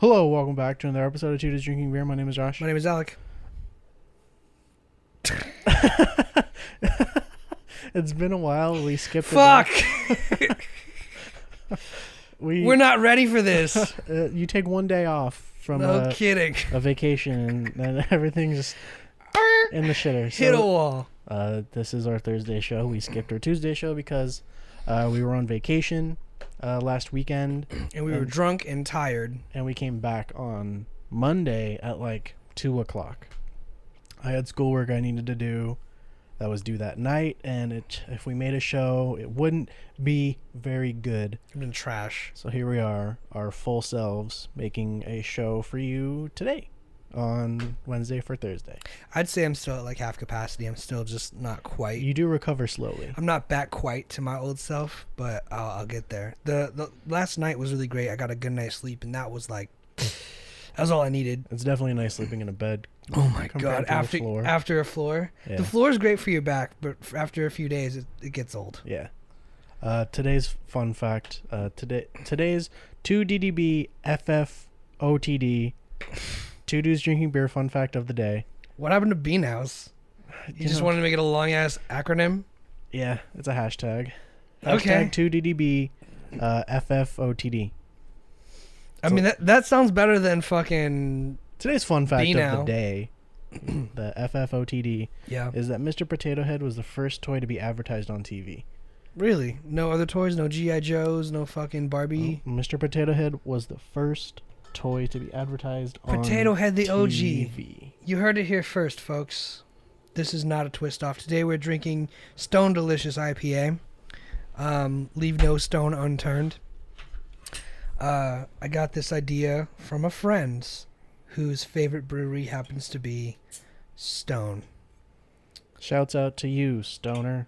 Hello, welcome back to another episode of Two Dudes Drinking Beer. My name is Josh. My name is Alec. It's been a while. We skipped. Fuck! We're not ready for this. You take one day off from No kidding. a vacation, and then everything's just in the shitter. Hit a wall. This is our Thursday show. We skipped our Tuesday show because we were on vacation last weekend. And we were drunk and tired. And we came back on Monday at like 2 o'clock. I had schoolwork I needed to do that was due that night, and if we made a show, it wouldn't be very good. I've been trash. So here we are, our full selves, making a show for you today on Wednesday for Thursday. I'd say I'm still at like half capacity. I'm still just not quite. You do recover slowly. I'm not back quite to my old self, but I'll get there. The last night was really great. I got a good night's sleep, and that was like, that was all I needed. It's definitely nice sleeping in a bed. Oh my god! After a floor, yeah. The floor is great for your back, but after a few days, it gets old. Yeah. Today's fun fact. Today's 2DDB FFOTD. Two Dudes Drinking Beer fun fact of the day. What happened to Bean House? You just wanted to make it a long ass acronym? Yeah, it's a hashtag. Okay. Hashtag 2DDB FFOTD. I mean, that sounds better than fucking... Today's fun fact of now. the day, the FFOTD, is that Mr. Potato Head was the first toy to be advertised on TV. Really? No other toys? No G.I. Joes? No fucking Barbie? Mr. Potato Head was the first toy to be advertised on Potato Head, the TV. OG. You heard it here first, folks. This is not a twist off. Today we're drinking Stone Delicious IPA. Leave no stone unturned. I got this idea from a friend whose favorite brewery happens to be Stone. Shouts out to you, Stoner.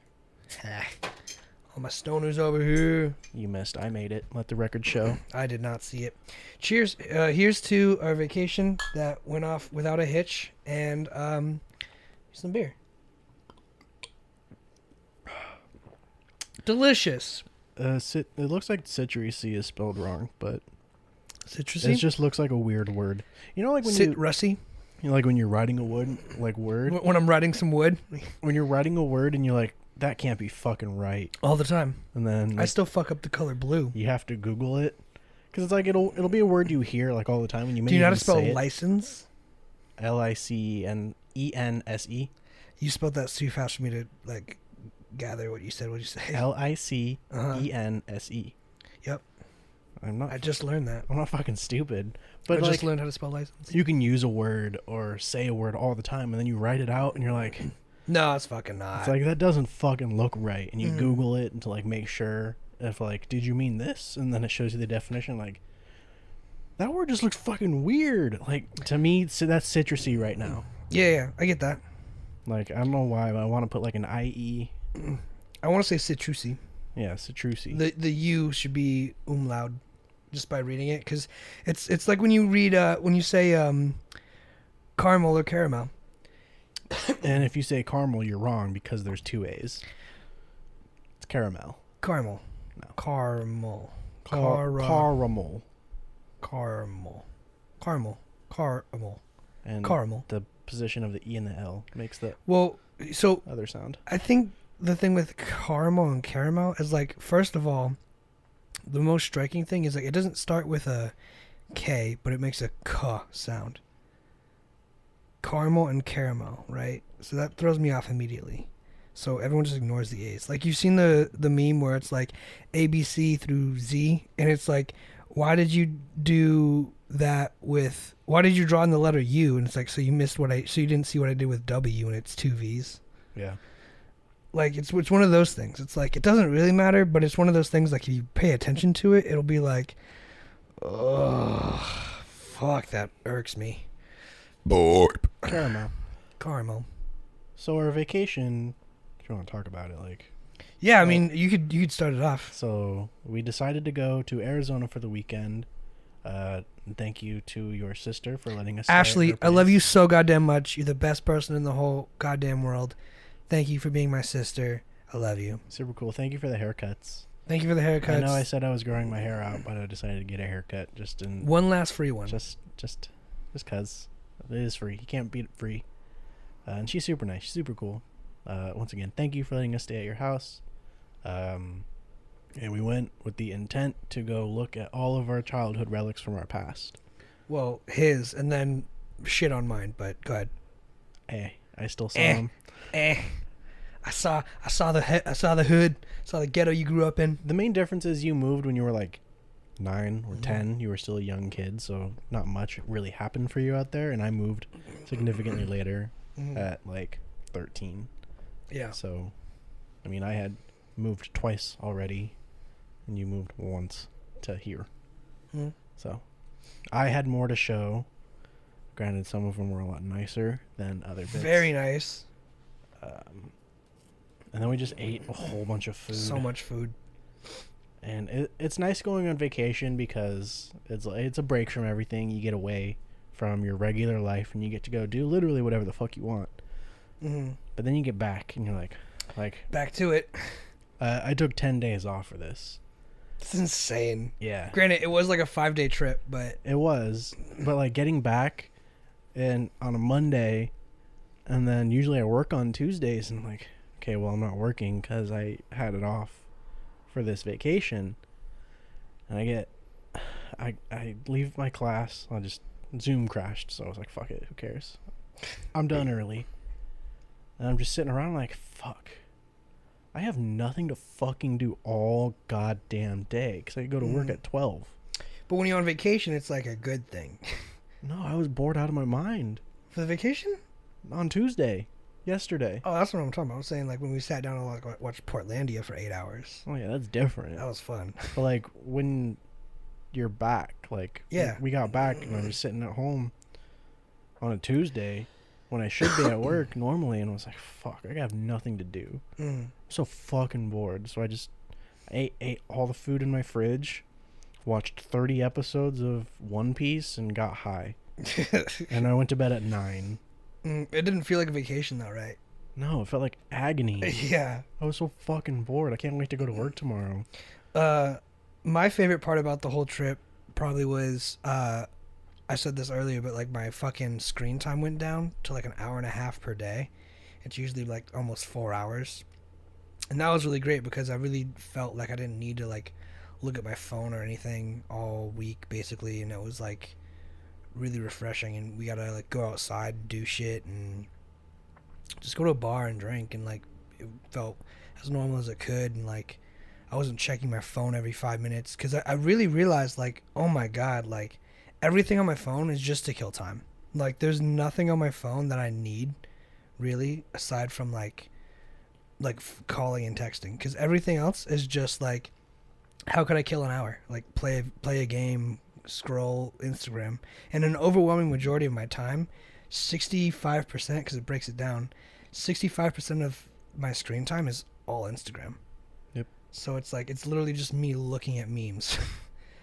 All my stoners over here. You missed. I made it. Let the record show. I did not see it. Cheers. Here's to our vacation that went off without a hitch, and some beer. Delicious. It looks like citrusy is spelled wrong, but Citrusy? it just looks like a weird word. You know, like when Rusty? you know, like when you're writing a word. When I'm writing some wood? When you're writing a word and you're like, that can't be fucking right. All the time. And then I still fuck up the color blue. you have to Google it. Because it's like, it'll be a word you hear like all the time. And you may Do you know how even to spell say it. license? LICENSE. You spelled that too fast for me to like gather what you said. What did you say? LICENSE. Yep. I just learned that. I'm not fucking stupid. But I like, just learned how to spell license. you can use a word or say a word all the time, and then you write it out, and you're like, No, it's fucking not. it's like, that doesn't fucking look right. And you Google it to like make sure if like, did you mean this? And then it shows you the definition. Like, that word just looks fucking weird. Like, to me, that's citrusy right now. Yeah, I get that. Like, I don't know why, but I want to put like an IE. I want to say citrusy. Yeah, citrusy. The U should be umlaut just by reading it, because it's like when you read when you say caramel or caramel. And if you say caramel, you're wrong because there's two A's. It's caramel. Caramel. No. Caramel. Caramel. Caramel. Caramel. Caramel. And Caramel. the position of the E and the L makes the other sound. I think the thing with caramel and caramel is like, first of all, the most striking thing is like it doesn't start with a K, but it makes a K sound. Caramel and caramel, right? So that throws me off immediately. So everyone just ignores the A's. Like, you've seen the meme where it's like ABC through Z, and it's like, why did you do that with? Why did you draw in the letter U? And it's like, so you didn't see what I did with W, and it's two V's. Yeah. Like, it's one of those things. It's like, it doesn't really matter, but it's one of those things, like, if you pay attention to it, it'll be like, oh, fuck, that irks me. Caramel. So our vacation, if you want to talk about it, like... Yeah, I mean, you could start it off. So we decided to go to Arizona for the weekend. Thank you to your sister for letting us... Ashley, I love you so goddamn much. You're the best person in the whole goddamn world. Thank you for being my sister. I love you. Super cool. Thank you for the haircuts. Thank you for the haircuts. I know I said I was growing my hair out, but I decided to get a haircut just in one last free one. just cause it is free. You can't beat it free. And she's super nice. She's super cool. Once again, thank you for letting us stay at your house. And we went with the intent to go look at all of our childhood relics from our past. Well, his, and then shit on mine, but go ahead. I still saw him. I saw the hood, saw the ghetto you grew up in. The main difference is you moved when you were like 9 or 10. You were still a young kid, so not much really happened for you out there. And I moved significantly later at like 13. Yeah. So, I mean, I had moved twice already, and you moved once to here. So, I had more to show. Granted, some of them were a lot nicer than other bits. Very nice. And then we just ate a whole bunch of food. So much food. And it's nice going on vacation because it's a break from everything. You get away from your regular life and you get to go do literally whatever the fuck you want. But then you get back and you're like back to it. I took 10 days off for this. It's insane. Yeah. Granted, it was like a 5-day trip, but it was. But like getting back and on a Monday, and then usually I work on Tuesdays, and I'm like, okay, well, I'm not working because I had it off for this vacation. And I leave my class. I just Zoom crashed, so I was like, fuck it, who cares? I'm done early. And I'm just sitting around like, fuck. I have nothing to fucking do all goddamn day because I go to work at 12. But when you're on vacation, it's like a good thing. No, I was bored out of my mind. For the vacation? On Tuesday. Yesterday. Oh, that's what I'm talking about. I'm saying like when we sat down and like watched Portlandia for 8 hours. Oh yeah, that's different. That was fun. But like when you're back, like we got back and I was sitting at home on a Tuesday when I should be at work normally, and I was like, fuck, I have nothing to do. I'm so fucking bored. So I just ate all the food in my fridge, watched 30 episodes of One Piece, and got high. And I went to bed at 9. It didn't feel like a vacation though, right? No, it felt like agony. Yeah. I was so fucking bored. I can't wait to go to work tomorrow. My favorite part about the whole trip probably was, I said this earlier, but like my fucking screen time went down to like an hour and a half per day. It's usually like almost 4 hours. And that was really great because I really felt like I didn't need to like look at my phone or anything all week basically. And it was like really refreshing, and we gotta like go outside and do shit and just go to a bar and drink, and like it felt as normal as it could, and like I wasn't checking my phone every 5 minutes because I really realized like, oh my god, like everything on my phone is just to kill time. Like there's nothing on my phone that I need really aside from like calling and texting, because everything else is just like, how could I kill an hour? Like play a game, scroll Instagram. And an overwhelming majority of my time, 65%, because it breaks it down, 65% of my screen time is all Instagram. Yep. So it's like, it's literally just me looking at memes.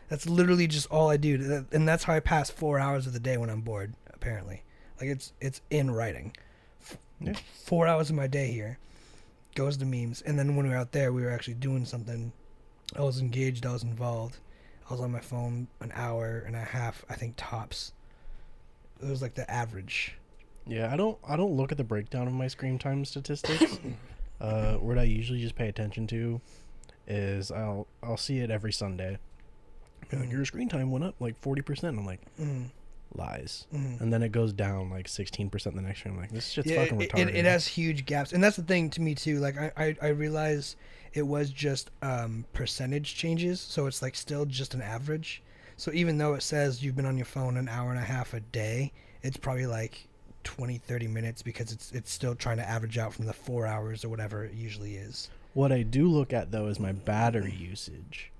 That's literally just all I do. And that's how I pass 4 hours of the day when I'm bored, apparently. Like it's in writing. 4 hours of my day here goes to memes. And then when we were out there, we were actually doing something. I was engaged, I was involved. I was on my phone an hour and a half, I think, tops. It was like the average. Yeah, I don't look at the breakdown of my screen time statistics. What I usually just pay attention to is I'll see it every Sunday. Like, your screen time went up like 40%. I'm like, lies. And then it goes down like 16% the next year. I'm like, this shit's fucking retarded. It has huge gaps. And that's the thing to me too. Like I realize it was just percentage changes, so it's like still just an average. So even though it says you've been on your phone an hour and a half a day, it's probably like 20-30 minutes because it's still trying to average out from the 4 hours or whatever it usually is. What I do look at though is my battery usage.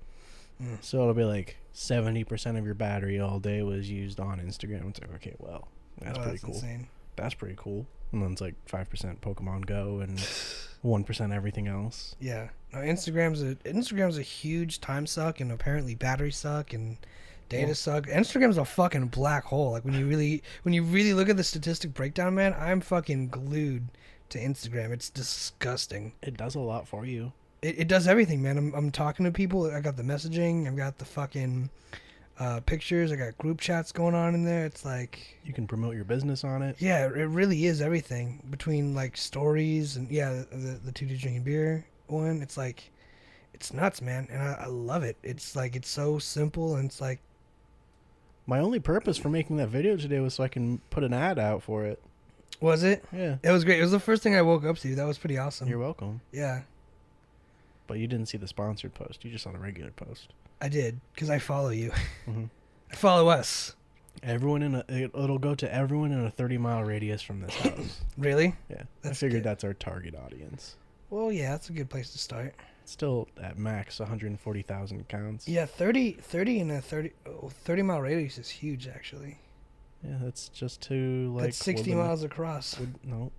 So it'll be like 70% of your battery all day was used on Instagram. It's like, okay, well, that's pretty cool. Insane. That's pretty cool. And then it's like 5% Pokemon Go and 1% everything else. Yeah. No, Instagram's a huge time suck, and apparently battery suck and data suck. Instagram's a fucking black hole. Like when you really look at the statistic breakdown, man, I'm fucking glued to Instagram. It's disgusting. It does a lot for you. It does everything, man. I'm talking to people. I got the messaging. I've got the fucking pictures. I got group chats going on in there. It's like You can promote your business on it. yeah, it really is everything between like stories and yeah, the two dudes drinking beer one. It's like it's nuts, man, and I love it. It's like it's so simple and it's like My only purpose for making that video today was so I can put an ad out for it. was it? Yeah. It was great. It was the first thing I woke up to. That was pretty awesome. You're welcome. Yeah, But you didn't see the sponsored post. You just saw the regular post. I did because I follow you. Mm-hmm. I follow us. It'll go to everyone in a 30-mile radius from this house. Really? Yeah. That's I figured good. that's our target audience. Well, yeah, that's a good place to start. Still at max 140,000 counts. Yeah, 30 in a 30-mile radius is huge, actually. Yeah, that's just to like. That's 60 miles across. No.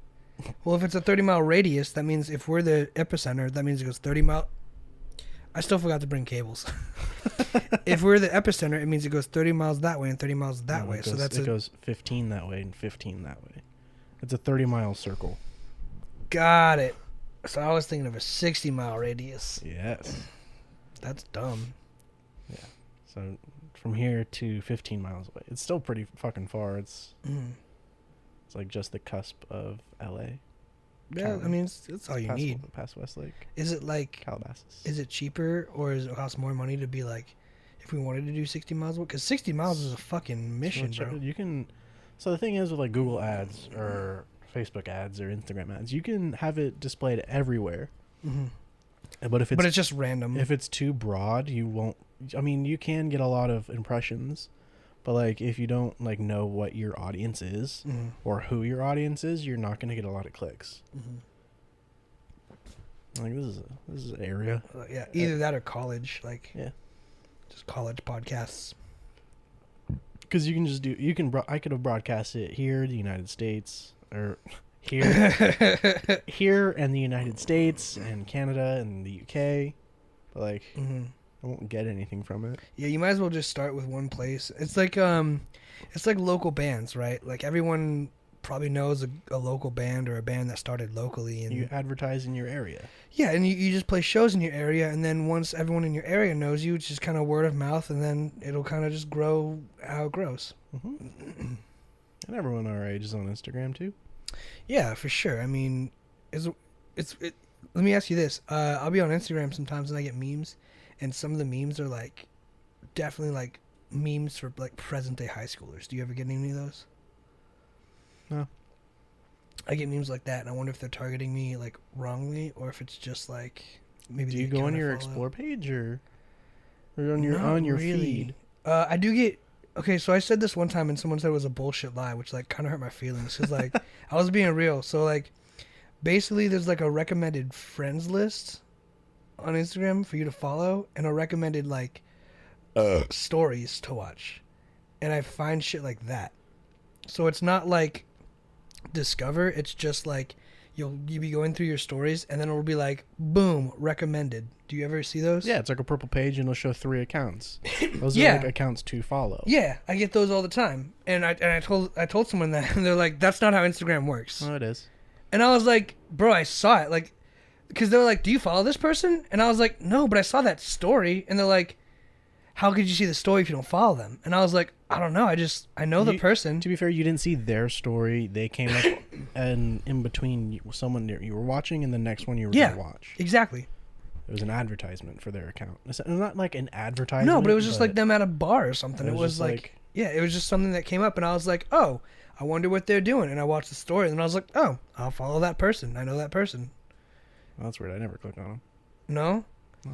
Well, if it's a 30-mile radius, that means if we're the epicenter, that means it goes 30 mile. I still forgot to bring cables. If we're the epicenter, it means it goes 30 miles that way and 30 miles that way. So it goes 15 that way and 15 that way. It's a 30-mile circle. Got it. So I was thinking of a 60-mile radius. Yes. That's dumb. Yeah. So from here to 15 miles away. It's still pretty fucking far. It's like just the cusp of LA. Yeah, I mean, it's all you need. Past Westlake. Is it like, Calabasas. is it cheaper or does it cost more money to be like, if we wanted to do 60 miles? Because 60 miles is a fucking mission, bro. You can. So the thing is with like Google ads or Facebook ads or Instagram ads, you can have it displayed everywhere. Mm-hmm. But if it's just random. If it's too broad, you won't. I mean, you can get a lot of impressions, but like if you don't like know what your audience is or who your audience is, you're not going to get a lot of clicks. Like this is an area. Yeah, either that or college, like yeah, just college podcasts. Because you can just do. I could have broadcast it here, the United States, or here, here and the United States and Canada and the UK, but like. I won't get anything from it. Yeah, you might as well just start with one place. It's like local bands, right? Like everyone probably knows a local band or a band that started locally, and you advertise in your area. Yeah, and you just play shows in your area, and then once everyone in your area knows you, it's just kind of word of mouth, and then it'll kind of just grow how it grows. And everyone our age is on Instagram too. Yeah, for sure. I mean, let me ask you this: I'll be on Instagram sometimes, and I get memes. And some of the memes are like, definitely like memes for like present day high schoolers. Do you ever get any of those? No. I get memes like that, and I wonder if they're targeting me like wrongly, or if it's just like maybe. Do you go on your explore page or on your feed? I do get. Okay, so I said this one time, and someone said it was a bullshit lie, which like kind of hurt my feelings because like I was being real. So like, basically, there's like a recommended friends list on Instagram for you to follow and a recommended like stories to watch, and I find shit like that. So it's not like discover, it's just like you'll be going through your stories and then it'll be like boom, recommended. Do you ever see those? Yeah, it's like a purple page and it'll show 3 accounts. Those Yeah. are like accounts to follow. Yeah, I get those all the time, and I told someone that, and they're like, that's not how Instagram works. Oh, it is. And I was like, bro, I saw it, like, because they were like, do you follow this person? And I was like, no, but I saw that story. And they're like, how could you see the story if you don't follow them? And I was like, I don't know. I know the person. To be fair, you didn't see their story. They came up and in between someone you were watching and the next one you were going to watch. Exactly. It was an advertisement for their account. It's not like an advertisement. No, but it was just like them at a bar or something. It was like, yeah, it was just something that came up. And I was like, oh, I wonder what they're doing. And I watched the story and I was like, oh, I'll follow that person. I know that person. Well, that's weird. I never clicked on them. No? No.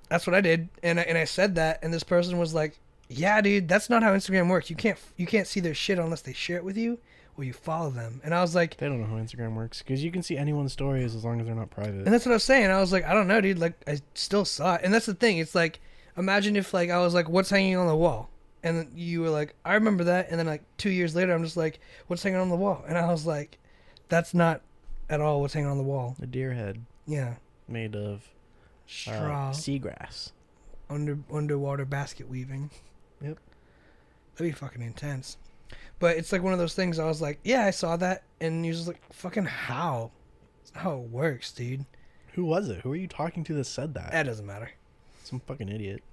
That's what I did. And I said that, and this person was like, yeah, dude, that's not how Instagram works. You can't see their shit unless they share it with you or you follow them. And I was like... They don't know how Instagram works, because you can see anyone's stories as long as they're not private. And that's what I was saying. I was like, I don't know, dude. Like, I still saw it. And that's the thing. It's like, imagine if, like, I was like, what's hanging on the wall? And then you were like, I remember that. And then, like, 2 years later, I'm just like, what's hanging on the wall? And I was like, that's not at all what's hanging on the wall. A deer head. Yeah. Made of straw. Seagrass. Underwater basket weaving. Yep. That'd be fucking intense. But it's like one of those things I was like, yeah, I saw that. And he was like, fucking how? That's not how it works, dude. Who was it? Who are you talking to that said that? That doesn't matter. Some fucking idiot.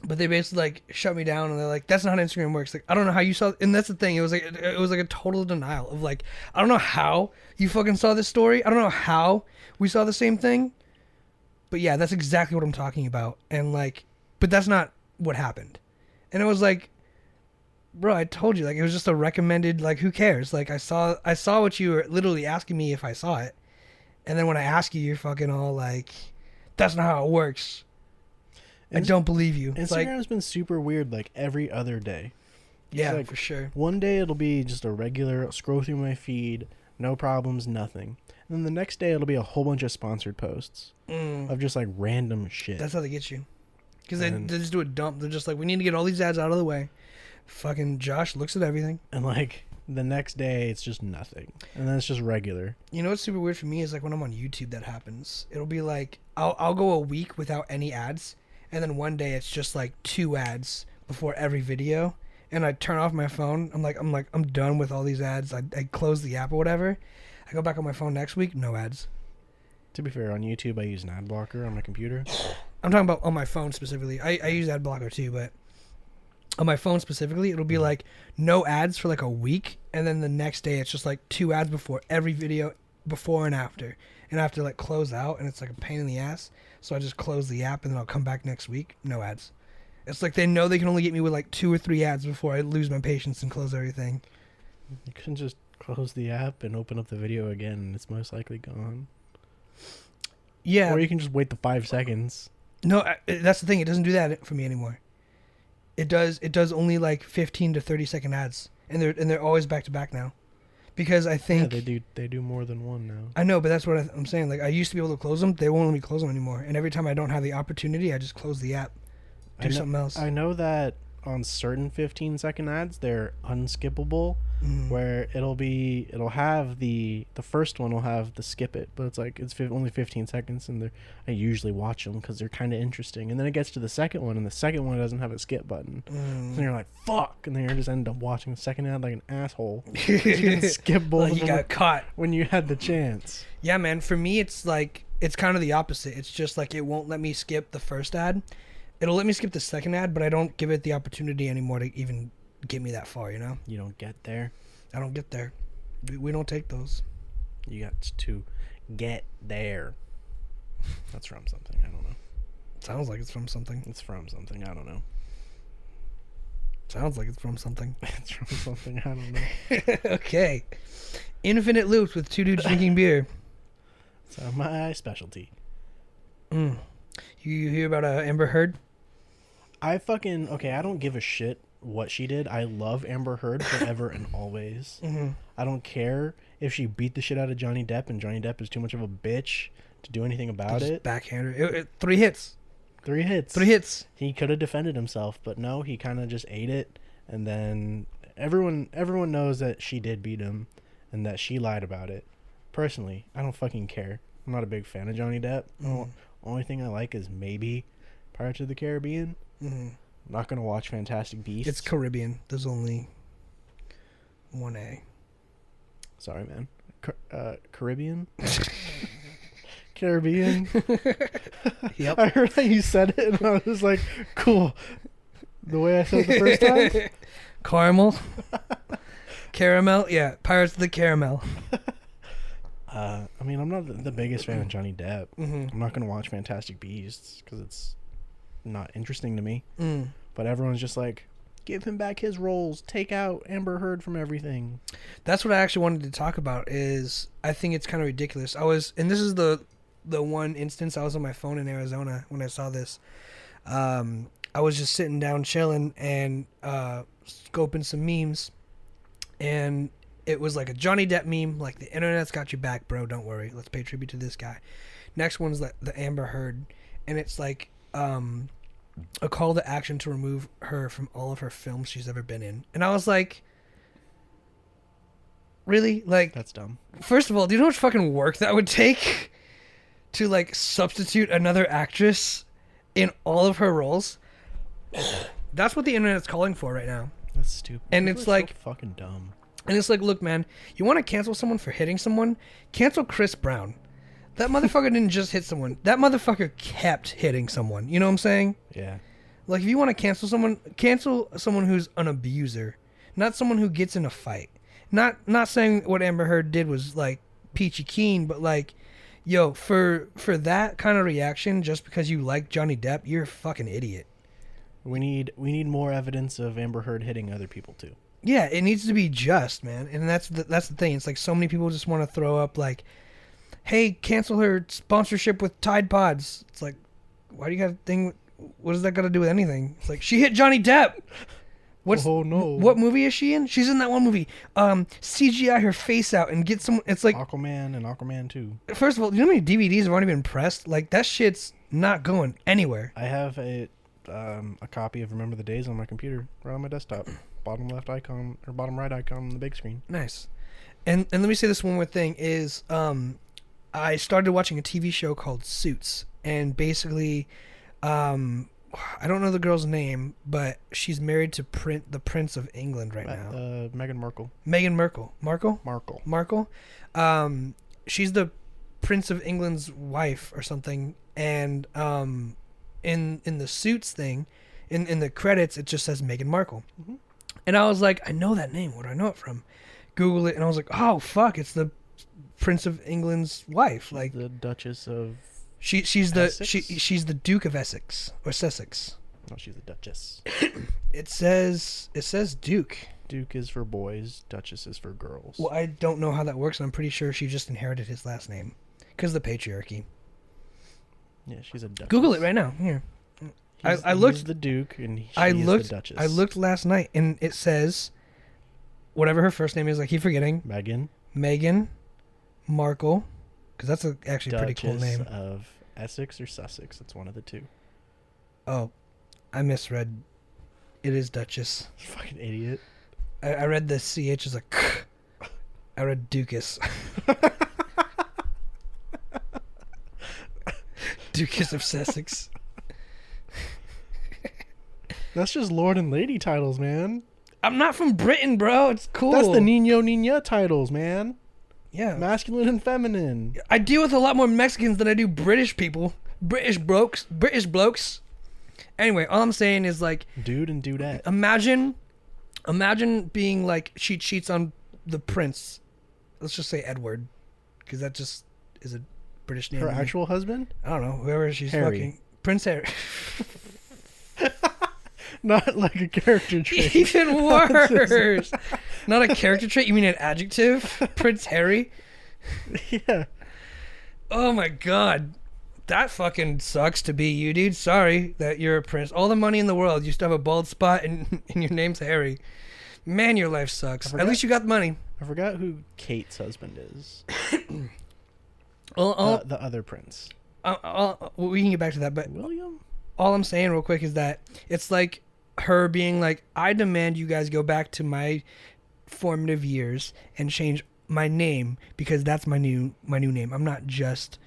But they basically like shut me down, and they're like, "That's not how Instagram works." Like, I don't know how you saw, and that's the thing. It was like a total denial of like, I don't know how you fucking saw this story. I don't know how we saw the same thing. But yeah, that's exactly what I'm talking about. And like, but that's not what happened. And it was like, bro, I told you, like, it was just a recommended. Like, who cares? Like, I saw what you were literally asking me if I saw it, and then when I ask you, you're fucking all like, "That's not how it works." I don't believe you. Instagram's been super weird, like every other day. Yeah, like, for sure. One day it'll be just a regular scroll through my feed, no problems, nothing. And then the next day it'll be a whole bunch of sponsored posts of just like random shit. That's how they get you. Because they just do a dump. They're just like, we need to get all these ads out of the way. Fucking Josh looks at everything. And like the next day it's just nothing. And then it's just regular. You know what's super weird for me is like when I'm on YouTube that happens. It'll be like, I'll go a week without any ads. And then one day it's just like 2 ads before every video. And I turn off my phone. I'm done with all these ads. I close the app or whatever. I go back on my phone next week, no ads. To be fair, on YouTube I use an ad blocker on my computer. I'm talking about on my phone specifically. I use ad blocker too, but on my phone specifically, it'll be like no ads for like a week. And then the next day it's just like 2 ads before every video, before and after. And I have to like close out, and it's like a pain in the ass. So I just close the app, and then I'll come back next week. No ads. It's like they know they can only get me with like 2 or 3 ads before I lose my patience and close everything. You can just close the app and open up the video again, and it's most likely gone. Yeah. Or you can just wait the 5 seconds. No, that's the thing. It doesn't do that for me anymore. It does only like 15 to 30 second ads, and they're always back to back now. Because I think they do more than one now. I know, but that's what I'm saying. Like, I used to be able to close them. They won't let me close them anymore. And every time I don't have the opportunity, I just close the app. Do something else. I know that on certain 15-second ads, they're unskippable, where it'll have the first one will have the skip it, but it's like it's only 15 seconds, and I usually watch them because they're kind of interesting. And then it gets to the second one, and the second one doesn't have a skip button. And you're like, fuck, and then you just end up watching the second ad like an asshole. You didn't skip both of them. You got caught when you had the chance. Yeah, man. For me, it's like it's kind of the opposite. It's just like it won't let me skip the first ad. It'll let me skip the second ad, but I don't give it the opportunity anymore to even get me that far, you know? You don't get there? I don't get there. We don't take those. You got to get there. That's from something. I don't know. Sounds like it's from something. It's from something. I don't know. Sounds like it's from something. It's from something. I don't know. Okay. Infinite loops with 2 dudes drinking beer. It's my specialty. You hear about Amber Heard? I don't give a shit what she did. I love Amber Heard forever and always. I don't care if she beat the shit out of Johnny Depp and Johnny Depp is too much of a bitch to do anything about it. Backhander. 3 hits. 3 hits. 3 hits. He could have defended himself, but no, he kind of just ate it. And then everyone knows that she did beat him and that she lied about it. Personally, I don't fucking care. I'm not a big fan of Johnny Depp. Only thing I like is maybe Pirates of the Caribbean. I'm not going to watch Fantastic Beasts. It's Caribbean. There's only 1A. Sorry, man. Caribbean? Caribbean? Yep. I heard how you said it, and I was like, cool. The way I said it the first time? Caramel? Caramel? Yeah, Pirates of the Caramel. I mean, I'm not the biggest fan of Johnny Depp. I'm not going to watch Fantastic Beasts because it's not interesting to me. But everyone's just like, give him back his roles. Take out Amber Heard from everything. That's what I actually wanted to talk about. Is I think it's kind of ridiculous. And this is the one instance I was on my phone in Arizona when I saw this. I was just sitting down chilling and scoping some memes, and it was like a Johnny Depp meme, like the internet's got your back, bro. Don't worry. Let's pay tribute to this guy. Next one's the Amber Heard, and it's like a call to action to remove her from all of her films she's ever been in. And I was like, really? Like, that's dumb. First of all, do you know how much fucking work that would take to like substitute another actress in all of her roles? That's what the internet's calling for right now. That's stupid. And it's like so fucking dumb. And it's like, look, man, you want to cancel someone for hitting someone? Cancel Chris Brown. That motherfucker didn't just hit someone. That motherfucker kept hitting someone. You know what I'm saying? Yeah. Like, if you want to cancel someone who's an abuser, not someone who gets in a fight. Not saying what Amber Heard did was, like, peachy keen, but, like, yo, for that kind of reaction, just because you like Johnny Depp, you're a fucking idiot. We need more evidence of Amber Heard hitting other people, too. Yeah, it needs to be just, man. And that's the thing. It's like so many people just want to throw up, like, hey, cancel her sponsorship with Tide Pods. It's like, why do you got a thing? What does that got to do with anything? It's like, she hit Johnny Depp. Oh, no. What movie is she in? She's in that one movie. CGI her face out and get some. It's like Aquaman and Aquaman 2. First of all, you know how many DVDs have already been pressed? Like, that shit's not going anywhere. I have a copy of Remember the Days on my computer, right on my desktop. Bottom left icon or bottom right icon on the big screen. Nice. And let me say this one more thing is I started watching a TV show called Suits, and basically I don't know the girl's name, but she's married to the Prince of England right now. Meghan Markle. Meghan Markle. Markle? Markle. She's the Prince of England's wife or something, and in the Suits thing, in the credits, it just says Meghan Markle. Mm-hmm. And I was like, I know that name. Where do I know it from? Google it, and I was like, oh fuck, it's the Prince of England's wife. Like the Duchess of. She's the Duke of Essex or Sussex. No, she's the Duchess. It says Duke. Duke is for boys. Duchess is for girls. Well, I don't know how that works. And I'm pretty sure she just inherited his last name because the patriarchy. Yeah, she's a Duchess. Google it right now. Here. I looked. He's the Duke, and she is the Duchess. I looked last night, and it says, whatever her first name is, I keep forgetting. Meghan Markle, because that's actually a pretty cool name. Duchess of Essex or Sussex. It's one of the two. Oh, I misread. It is Duchess. Fucking idiot. I read the CH as a K. I read Duchess. Duchess of Sussex. That's just Lord and Lady titles, man. I'm not from Britain, bro. It's cool. That's the Nino Nina titles, man. Yeah. Masculine and feminine. I deal with a lot more Mexicans than I do British people. British blokes. Anyway, all I'm saying is, like, dude and dudette. Imagine being like, she cheats on the prince. Let's just say Edward, because that just is a British name. Her actual husband? I don't know. Whoever she's Harry. fucking. Prince Harry. Not like a character trait. Even worse. Not a character trait? You mean an adjective? Prince Harry? Yeah. Oh my god. That fucking sucks to be you, dude. Sorry that you're a prince. All the money in the world, you still have a bald spot and your name's Harry. Man, your life sucks. At least you got the money. I forgot who Kate's husband is. The other prince. We can get back to that, but William? All I'm saying real quick is that it's like her being like, I demand you guys go back to my formative years and change my name because that's my new name. I'm not just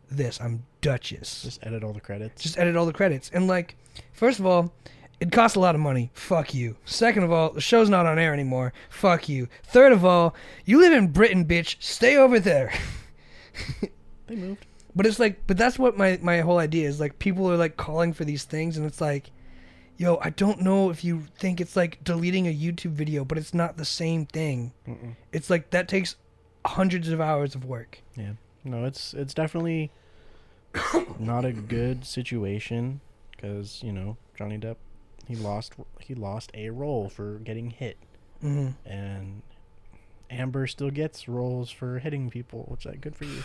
this. I'm Duchess. Just edit all the credits. And, like, first of all, it costs a lot of money. Fuck you. Second of all, the show's not on air anymore. Fuck you. Third of all, you live in Britain, bitch. Stay over there. They moved. But it's like, but that's what my whole idea is. Like, people are like calling for these things, and it's like, yo, I don't know if you think it's like deleting a YouTube video, but it's not the same thing. Mm-mm. It's like that takes hundreds of hours of work. Yeah. No, it's definitely not a good situation because, you know, Johnny Depp, he lost a role for getting hit. Mm-hmm. And Amber still gets roles for hitting people, which is like, good for you.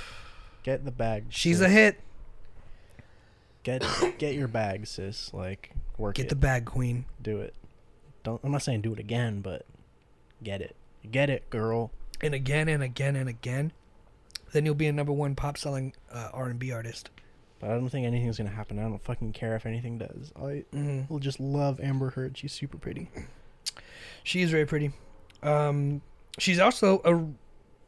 Get the bag. She's sis. a hit. Get your bag, sis. Like, work it. Get the bag, queen. Do it. I'm not saying do it again, but get it. Get it, girl. And again and again and again. Then you'll be a number one pop selling R&B artist. But I don't think anything's gonna happen. I don't fucking care if anything does. I will just love Amber Heard. She's super pretty. She is very pretty. She's also a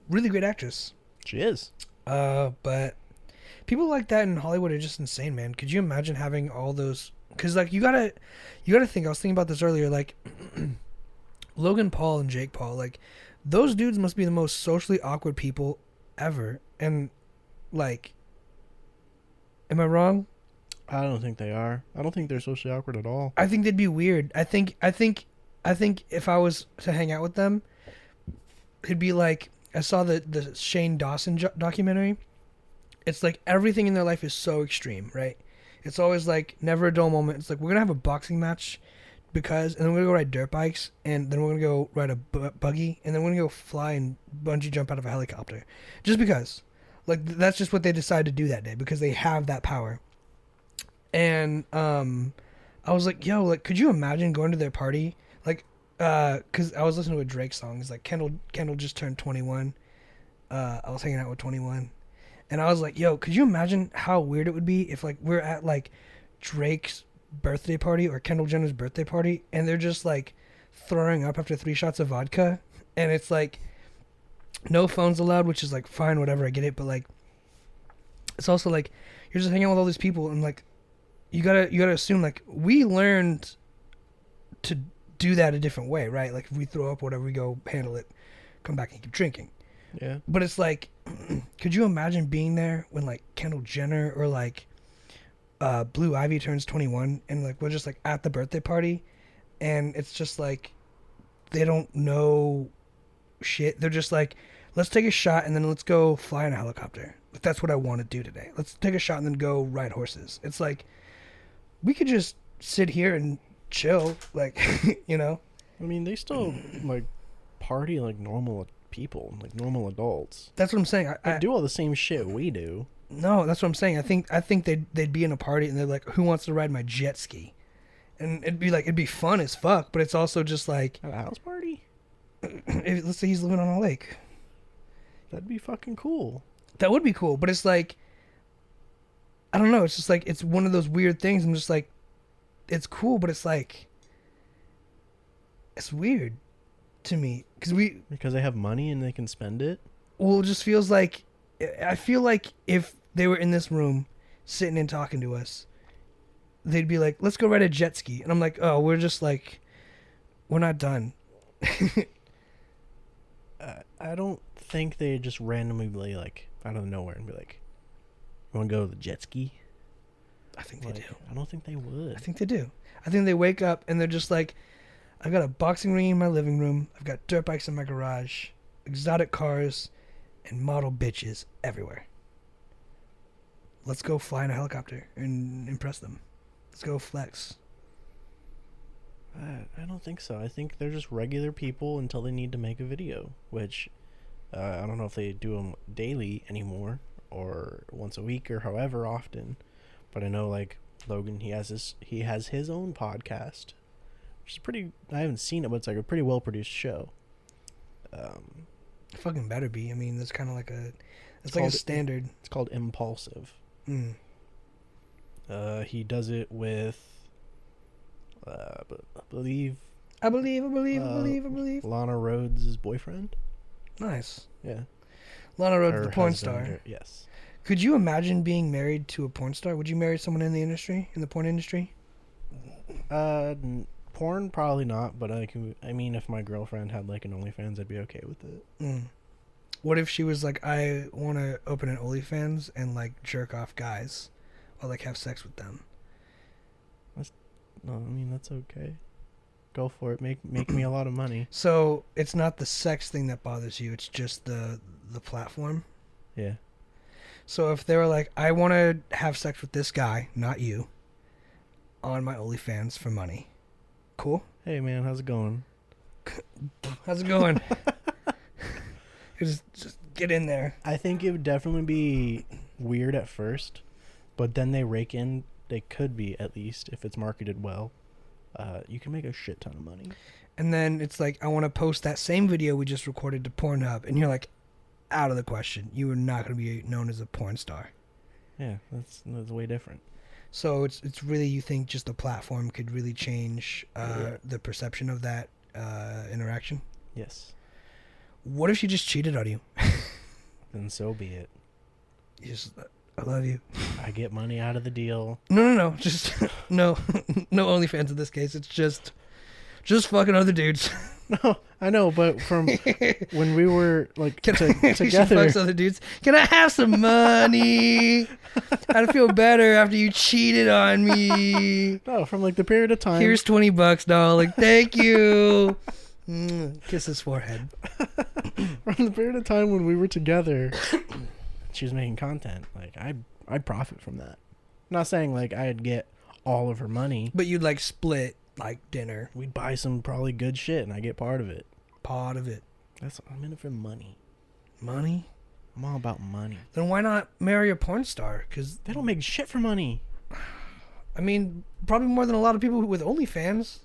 really great actress. She is. But people like that in Hollywood are just insane, man. Could you imagine having all those? Because, like, you gotta think. I was thinking about this earlier. Like, Logan Paul and Jake Paul. Like, those dudes must be the most socially awkward people ever. And Like, am I wrong? I don't think they are. I don't think they're socially awkward at all. I think they'd be weird. I think if I was to hang out with them, it'd be like I saw the Shane Dawson documentary. It's like everything in their life is so extreme, right? It's always like never a dull moment. It's like we're gonna have a boxing match because, and then we're gonna go ride dirt bikes, and then we're gonna go ride a buggy, and then we're gonna go fly and bungee jump out of a helicopter, just because. Like that's just what they decide to do that day because they have that power. And I was like, yo, like, could you imagine going to their party? Like, cause I was listening to a Drake song. It's like Kendall just turned 21. I was hanging out with 21, and I was like, yo, could you imagine how weird it would be if like we're at like Drake's birthday party or Kendall Jenner's birthday party, and they're just like throwing up after 3 shots of vodka, and it's like no phones allowed, which is like fine, whatever, I get it, but like it's also like you're just hanging out with all these people, and like you gotta assume like we learned to do that a different way, right? Like if we throw up whatever, we go handle it, come back and keep drinking. Yeah. But it's like, could you imagine being there when like Kendall Jenner or like Blue Ivy turns 21, and like we're just like at the birthday party, and it's just like they don't know shit. They're just like, let's take a shot and then let's go fly in a helicopter. Like, that's what I want to do today. Let's take a shot and then go ride horses. It's like we could just sit here and chill, like you know. I mean, they still like party like normal people, like normal adults. That's what I'm saying. They do all the same shit we do. No, that's what I'm saying. I think they'd be in a party and they're like, who wants to ride my jet ski? And it'd be fun as fuck, but it's also just like At a house party? let's say he's living on a lake. That'd be fucking cool. That would be cool, but it's like I don't know. It's just like it's one of those weird things. I'm just like, it's cool, but it's like it's weird to me because they have money and they can spend it. Well, it just feels like I feel like if they were in this room, sitting and talking to us, they'd be like, "Let's go ride a jet ski," and I'm like, "Oh, we're just like, we're not done." I don't think they just randomly be like out of nowhere and be like, "You want to go to the jet ski?" I think they do. I don't think they would. I think they do. I think they wake up and they're just like, I've got a boxing ring in my living room. I've got dirt bikes in my garage, exotic cars, and model bitches everywhere. Let's go fly in a helicopter and impress them. Let's go flex. I don't think so. I think they're just regular people until they need to make a video, which I don't know if they do them daily anymore or once a week or however often. But I know like Logan, he has his own podcast, which is pretty. I haven't seen it, but it's like a pretty well produced show. Fucking better be. I mean, that's kind of like it's like a standard. It's called Impulsive. Mm. He does it with, I believe. I believe. Lana Rhodes' boyfriend. Nice. Yeah. Lana Rhodes, Her the porn husband, star. Yes. Could you imagine being married to a porn star? Would you marry someone in the porn industry? Porn probably not, but I mean, if my girlfriend had like an OnlyFans, I'd be okay with it. Mm. What if she was like, I want to open an OnlyFans and like jerk off guys, or like have sex with them? No, I mean that's okay. Go for it. Make me a lot of money. So it's not the sex thing that bothers you; it's just the platform. Yeah. So if they were like, I want to have sex with this guy, not you, on my OnlyFans for money, cool. Hey man, how's it going? How's it going? just get in there. I think it would definitely be weird at first, but then they rake in. They could be, at least if it's marketed well. You can make a shit ton of money. And then it's like, I want to post that same video we just recorded to Pornhub, and you're like, out of the question. You are not going to be known as a porn star. Yeah, that's way different. So it's really, you think just the platform could really change the perception of that interaction? Yes. What if she just cheated on you? Then so be it. You just, I love you. I get money out of the deal. No. Just no OnlyFans in this case. It's just fucking other dudes. No, I know, but from when we were like She together, fucks other dudes. Can I have some money? I'd feel better after you cheated on me. no, from like the period of time. Here's $20, darling. Thank you. Kiss his forehead. From the period of time when we were together, she was making content. Like I'd profit from that. I'm not saying like I'd get all of her money. But you'd like split like dinner. We'd buy some probably good shit, and I get part of it. Part of it. I'm in it for money. Money? I'm all about money. Then why not marry a porn star? Because They don't make shit for money. I mean, probably more than a lot of people with OnlyFans.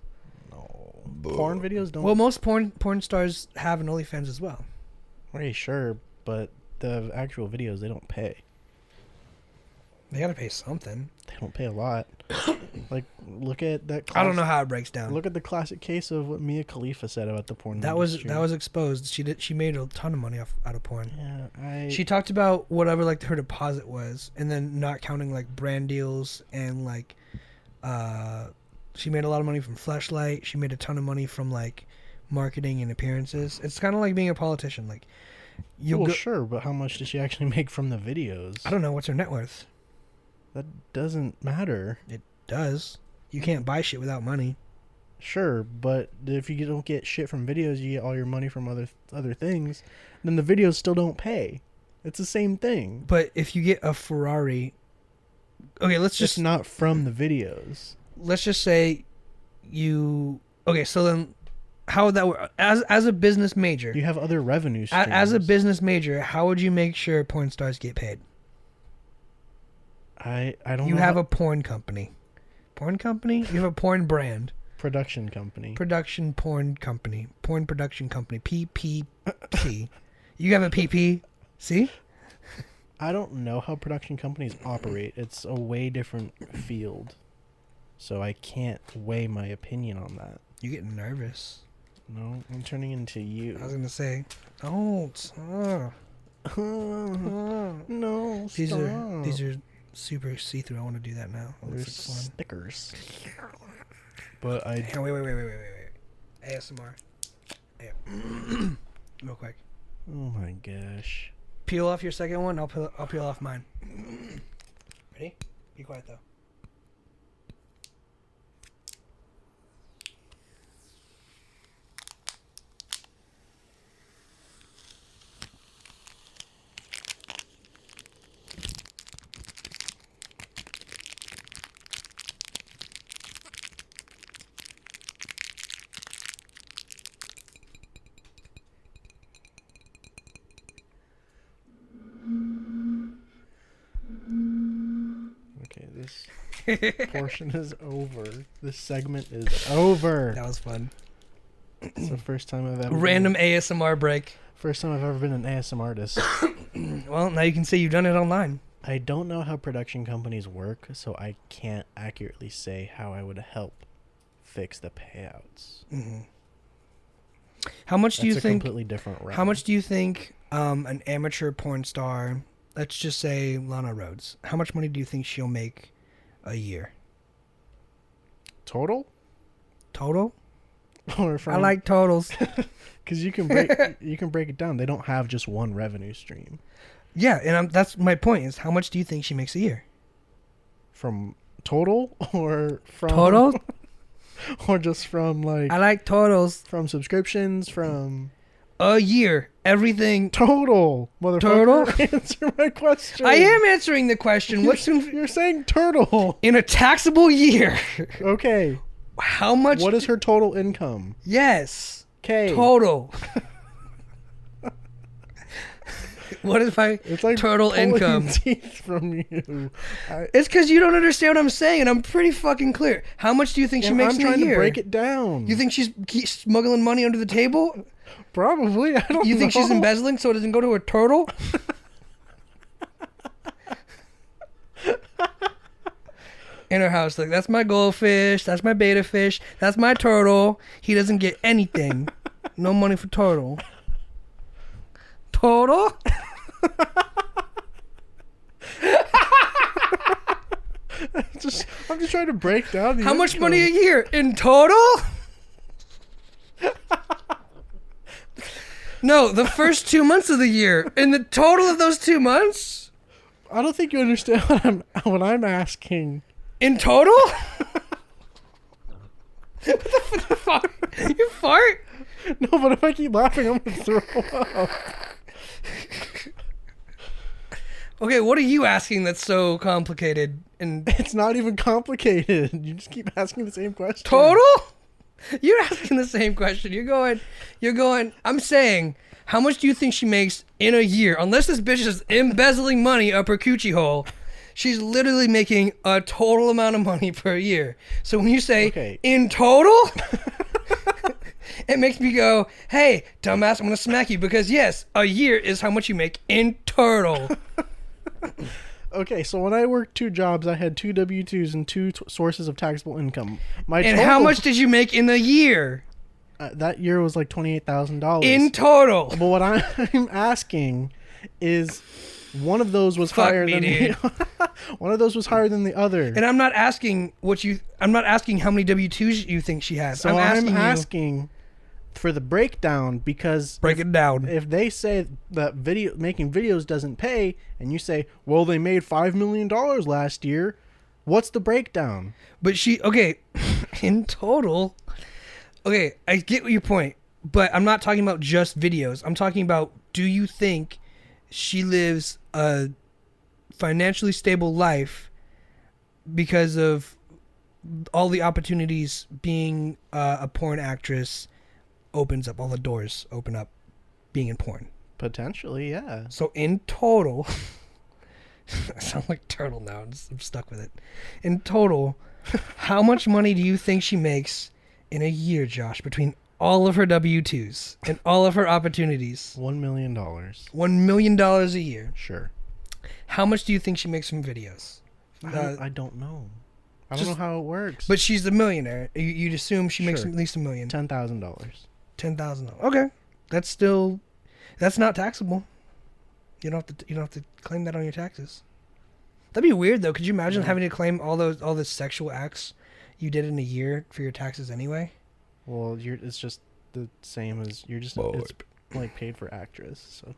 No, porn videos don't. Well, most porn stars have an OnlyFans as well. Okay, sure, but the actual videos they don't pay. They gotta pay something. They don't pay a lot. Like, look at that. I don't know how it breaks down. Look at the classic case of what Mia Khalifa said about the porn That industry. was exposed. She made a ton of money out of porn. Yeah, She talked about whatever like her deposit was, and then not counting like brand deals and like, she made a lot of money from Fleshlight. She made a ton of money from like marketing and appearances. It's kind of like being a politician. Like, sure, but how much did she actually make from the videos? I don't know what's her net worth. That doesn't matter. It does. You can't buy shit without money. Sure, but if you don't get shit from videos, you get all your money from other things. Then the videos still don't pay. It's the same thing. But if you get a Ferrari, okay, let's just not from the videos. Let's just say you. Okay, so then, how would that work? As a business major, You have other revenue streams. as a business major, how would you make sure porn stars get paid? I don't. You know have how- a porn company. Porn company? You have a porn brand. production company. Production porn company. Porn production company. PPC. You have a PP? See? I don't know how production companies operate. It's a way different field, so I can't weigh my opinion on that. You get nervous. No, I'm turning into you. I was gonna say, oh, No, these stop. are super see-through. I want to do that now. It They're looks like fun. stickers. But I Hey, wait. ASMR. Yeah. Real quick. oh my gosh. Peel off your second one. I'll peel off mine. Ready? Be quiet though. Okay, this portion is over. This segment is over. That was fun. It's the first time I've ever Random ASMR break. First time I've ever been an ASMR artist. Well, now you can say you've done it online. I don't know how production companies work, so I can't accurately say how I would help fix the payouts. Mm-hmm. How much do That's you a think? completely different realm. How much do you think an amateur porn star, let's just say Lana Rhoades, how much money do you think she'll make a year? total? Total? Or from, I like totals. because you can break it down. They don't have just one revenue stream. Yeah, and that's my point. Is how much do you think she makes a year? From total or from Total? or just from like I like totals. from subscriptions from A year. Everything. total, motherfucker. Total? Answer my question. I am answering the question. What's You're saying turtle. in a taxable year? Okay. How much? What is her total income? Yes. Okay. Total. What is my It's like total pulling income? teeth from you. It's because you don't understand what I'm saying, and I'm pretty fucking clear. How much do you think she makes I'm in a trying year? to break it down. You think she's smuggling money under the table? Probably. I don't know. You think she's embezzling so it doesn't go to a turtle? In her house, like, that's my goldfish, that's my beta fish, that's my turtle. He doesn't get anything. No money for turtle. Total? I'm just trying to break down. How much money a year in total? No, the first 2 months of the year. In the total of those 2 months? I don't think you understand what I'm asking. In total? What the fuck? You fart? No, but if I keep laughing, I'm gonna throw up. Okay, what are you asking that's so complicated? And It's not even complicated. You just keep asking the same question. total? You're asking the same question. You're going, I'm saying, how much do you think she makes in a year? Unless this bitch is embezzling money up her coochie hole, she's literally making a total amount of money per year. So when you say, Okay. in total, it makes me go, hey, dumbass, I'm going to smack you. Because yes, a year is how much you make in total. Okay, so when I worked 2 jobs, I had 2 W-2s and 2 sources of taxable income. And how much did you make in a year? That year was like $28,000. In total. But what I'm asking is, one of those was Fuck higher me, than dude. one of those was higher than the other. And I'm not asking I'm not asking how many W-2s you think she has. So I'm asking for the breakdown, because Break it down. if they say that making videos doesn't pay, and you say, well, they made $5 million last year, what's the breakdown? But okay, in total, okay, I get your point, but I'm not talking about just videos. I'm talking about, do you think she lives a financially stable life because of all the opportunities being a porn actress opens up, all the doors open up being in porn? Potentially, yeah. So in total, I sound like turtle now. I'm stuck with it. In total, how much money do you think she makes in a year, Josh, between all of her W-2s and all of her opportunities? $1 million. $1 million a year. Sure. How much do you think she makes from videos? I don't know. I don't know how it works. But she's a millionaire. You'd assume she makes Sure. at least $1 million. $10,000. $10,000. Okay, that's not taxable. You don't have to claim that on your taxes. That'd be weird though. Could you imagine having to claim all the sexual acts you did in a year for your taxes anyway? Well, it's just the same as it's like paid for actress. So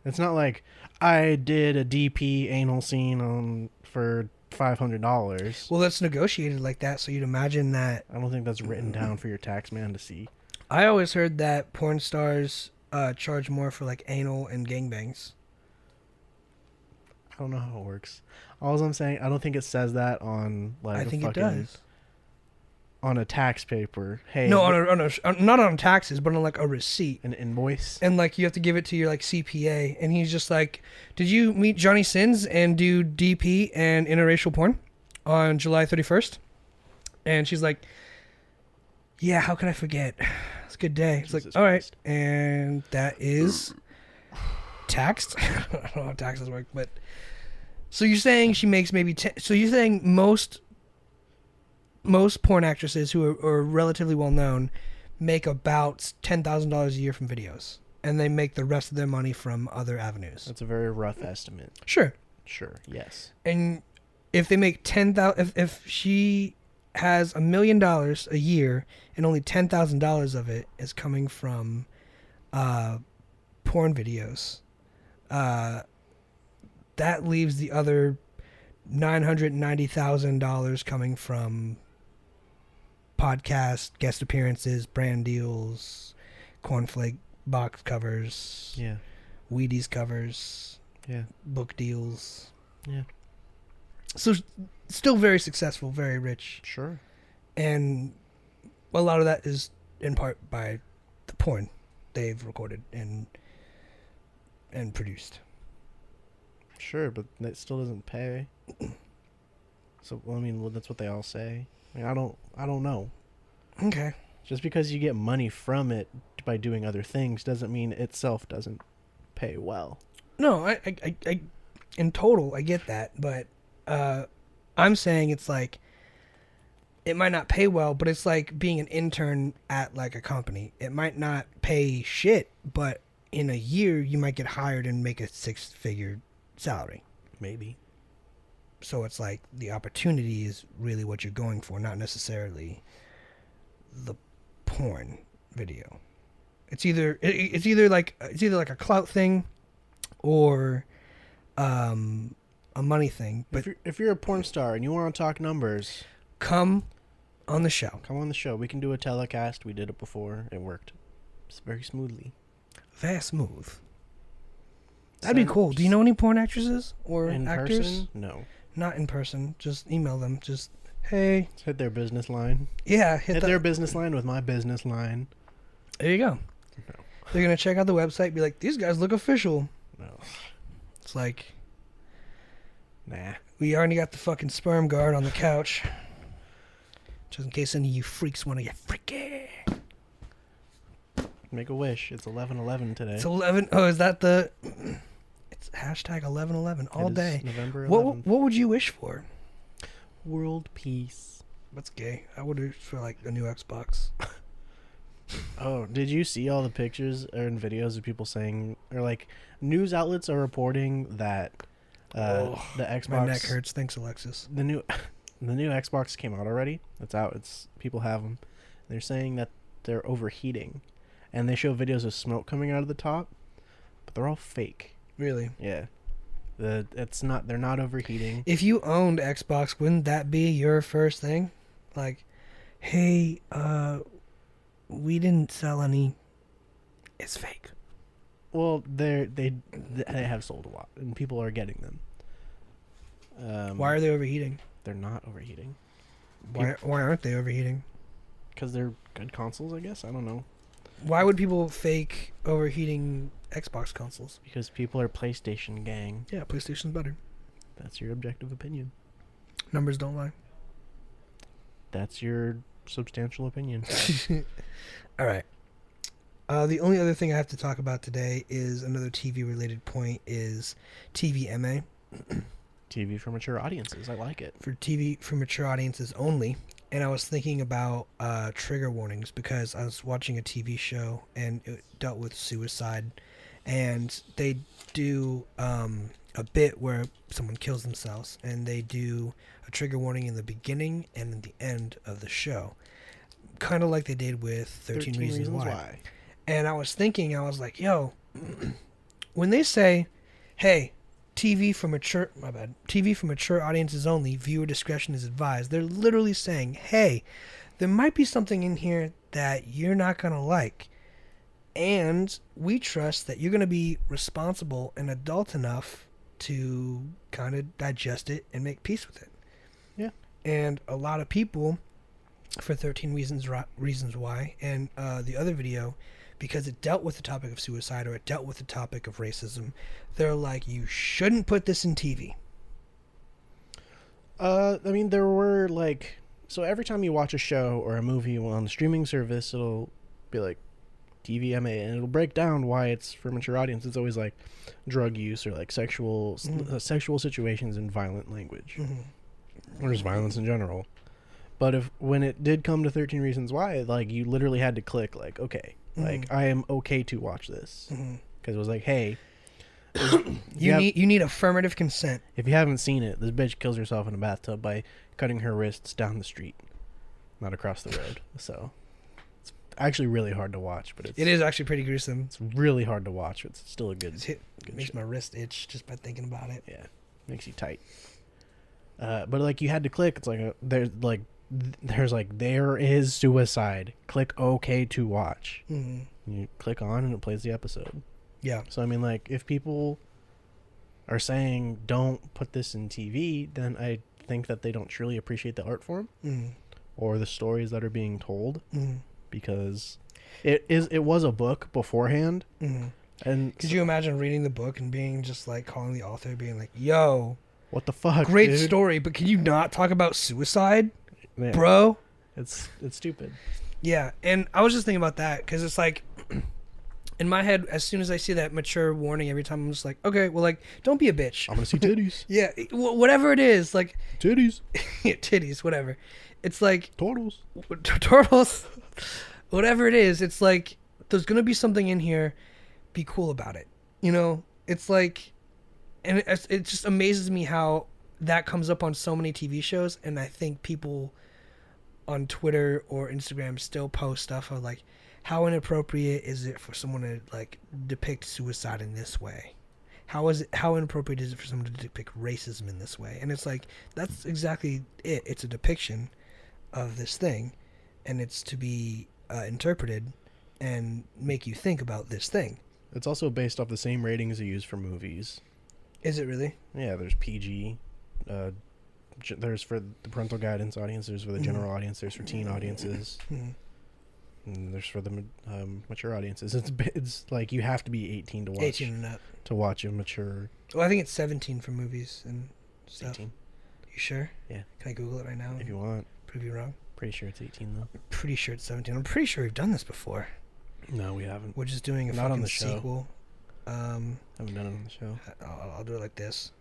it's not like I did a DP anal scene for $500. Well, that's negotiated like that, so you'd imagine that. I don't think that's written down for your tax man to see. I always heard that porn stars charge more for like anal and gangbangs. I don't know how it works. All I'm saying, I don't think it says that on like I think it does. On a tax paper. Hey, No, not on taxes, but on like a receipt. an invoice. And like you have to give it to your like CPA, and he's just like, "Did you meet Johnny Sins and do DP and interracial porn on July 31st?" And she's like, "Yeah, how could I forget? It's a good day." It's like, Jesus "All right," Christ. and that is taxed. I don't know how taxes work, but so you're saying she makes maybe 10. So you're saying most porn actresses who are relatively well known make about $10,000 a year from videos, and they make the rest of their money from other avenues. That's a very rough estimate. Sure. Sure. Yes. And if they make 10,000, if she has $1 million a year and only $10,000 of it is coming from porn videos, that leaves the other $990,000 coming from podcast guest appearances, brand deals, cornflake box covers, Yeah. Wheaties covers, Yeah. book deals. Yeah. So still very successful, very rich, Sure. and a lot of that is in part by the porn they've recorded and produced. Sure, but that still doesn't pay. So I mean, well, that's what they all say. I mean, I don't know. Okay. Just because you get money from it by doing other things doesn't mean itself doesn't pay well. No, I in total, I get that, but I'm saying it's like it might not pay well, but it's like being an intern at like a company. It might not pay shit, but in a year you might get hired and make a 6-figure salary. Maybe. So it's like the opportunity is really what you're going for, not necessarily the porn video. It's either like a clout thing or a money thing. But If you're a porn star and you want to talk numbers, come on the show. come on the show. We can do a telecast. We did it before. It worked. It's very smoothly. Very smooth. That'd be cool. Do you know any porn actresses or in actors? person? No. Not in person. Just email them. Just, hey. Let's hit their business line. Yeah, Hit their business line with my business line. There you go. No. They're going to check out the website, be like, these guys look official. No. It's like, Nah. we already got the fucking sperm guard on the couch. Just in case any of you freaks want to get freaky. Make a wish. It's 11/11 today. It's 11. Oh, is that the... It's hashtag 11/11 all It is day. November 11th. What would you wish for? World peace. That's gay. I would wish for like a new Xbox. Oh, did you see all the pictures and videos of people saying, or like news outlets are reporting that the Xbox, My neck hurts. Thanks, Alexis. the new Xbox came out already. It's out. People have them. They're saying that they're overheating, and they show videos of smoke coming out of the top, but they're all fake. Really? Yeah, they're not overheating. If you owned Xbox, wouldn't that be your first thing? Like, hey, we didn't sell any. It's fake. Well, they have sold a lot, and people are getting them. Why are they overheating? They're not overheating. Why aren't they overheating? Because they're good consoles, I guess. I don't know. Why would people fake overheating Xbox consoles? Because people are PlayStation gang. Yeah, PlayStation's better. That's your objective opinion. Numbers don't lie. That's your substantial opinion. All right. The only other thing I have to talk about today is another TV-related point is TVMA. TV for mature audiences. I like it. For TV for mature audiences only. And I was thinking about trigger warnings because I was watching a TV show and it dealt with suicide. And they do a bit where someone kills themselves. And they do a trigger warning in the beginning and in the end of the show. Kind of like they did with 13 Reasons Why. And I was thinking, I was like, yo, when they say, hey, TV for mature audiences only, viewer discretion is advised, they're literally saying, hey, there might be something in here that you're not going to like. And we trust that you're going to be responsible and adult enough to kind of digest it and make peace with it. Yeah. And a lot of people, for 13 Reasons Why, and the other video, because it dealt with the topic of suicide or it dealt with the topic of racism, they're like, you shouldn't put this in TV. I mean, there were like... So every time you watch a show or a movie on the streaming service, it'll be like TVMA, and it'll break down why it's for mature audience. It's always like drug use or like sexual situations and violent language. Mm-hmm. Or just violence in general. But when it did come to 13 Reasons Why, like, you literally had to click, like, okay, like, I am okay to watch this. Because it was like, hey, you need affirmative consent. if you haven't seen it, this bitch kills herself in a bathtub by cutting her wrists down the street, not across the road. So it's actually really hard to watch, but it is actually pretty gruesome. It's really hard to watch, but it's still a good Makes show. my wrist itch just by thinking about it. Yeah, makes you tight. But like, you had to click. It's like there is suicide. Click OK to watch. You click on and it plays the episode. Yeah. So I mean, like, if people are saying don't put this in TV, then I think that they don't truly appreciate the art form or the stories that are being told, because it was a book beforehand. And could you imagine reading the book and being just like calling the author, being like, "Yo, what the fuck? Great dude? story, but can you not talk about suicide, Yeah. bro?" It's stupid. Yeah, and I was just thinking about that because it's like, in my head, as soon as I see that mature warning every time, I'm just like, okay, well, like, don't be a bitch. I'm gonna see titties. Yeah, whatever it is, like Titties. titties, whatever. It's like Turtles. turtles, whatever it is. It's like there's gonna be something in here. Be cool about it, you know. It's like, and it just amazes me how that comes up on so many TV shows, and I think people on Twitter or Instagram still post stuff of like, how inappropriate is it for someone to like depict suicide in this way? How inappropriate is it for someone to depict racism in this way? And it's like, that's exactly it. It's a depiction of this thing, and it's to be interpreted and make you think about this thing. It's also based off the same ratings you use for movies. Is it really? Yeah, there's PG. There's for the parental guidance audience. There's for the general audience. There's for teen audiences. And there's for the mature audiences. It's like you have to be 18 to watch. 18 and up. To watch a mature. Well, I think it's 17 for movies and stuff. 18. You sure? Yeah. Can I Google it right now? If you want. Prove you wrong. Pretty sure it's 18 though. Pretty sure it's 17. I'm pretty sure we've done this before. No, we haven't. We're just doing a Not fucking on the show. sequel. Haven't done it on the show. I'll do it like this.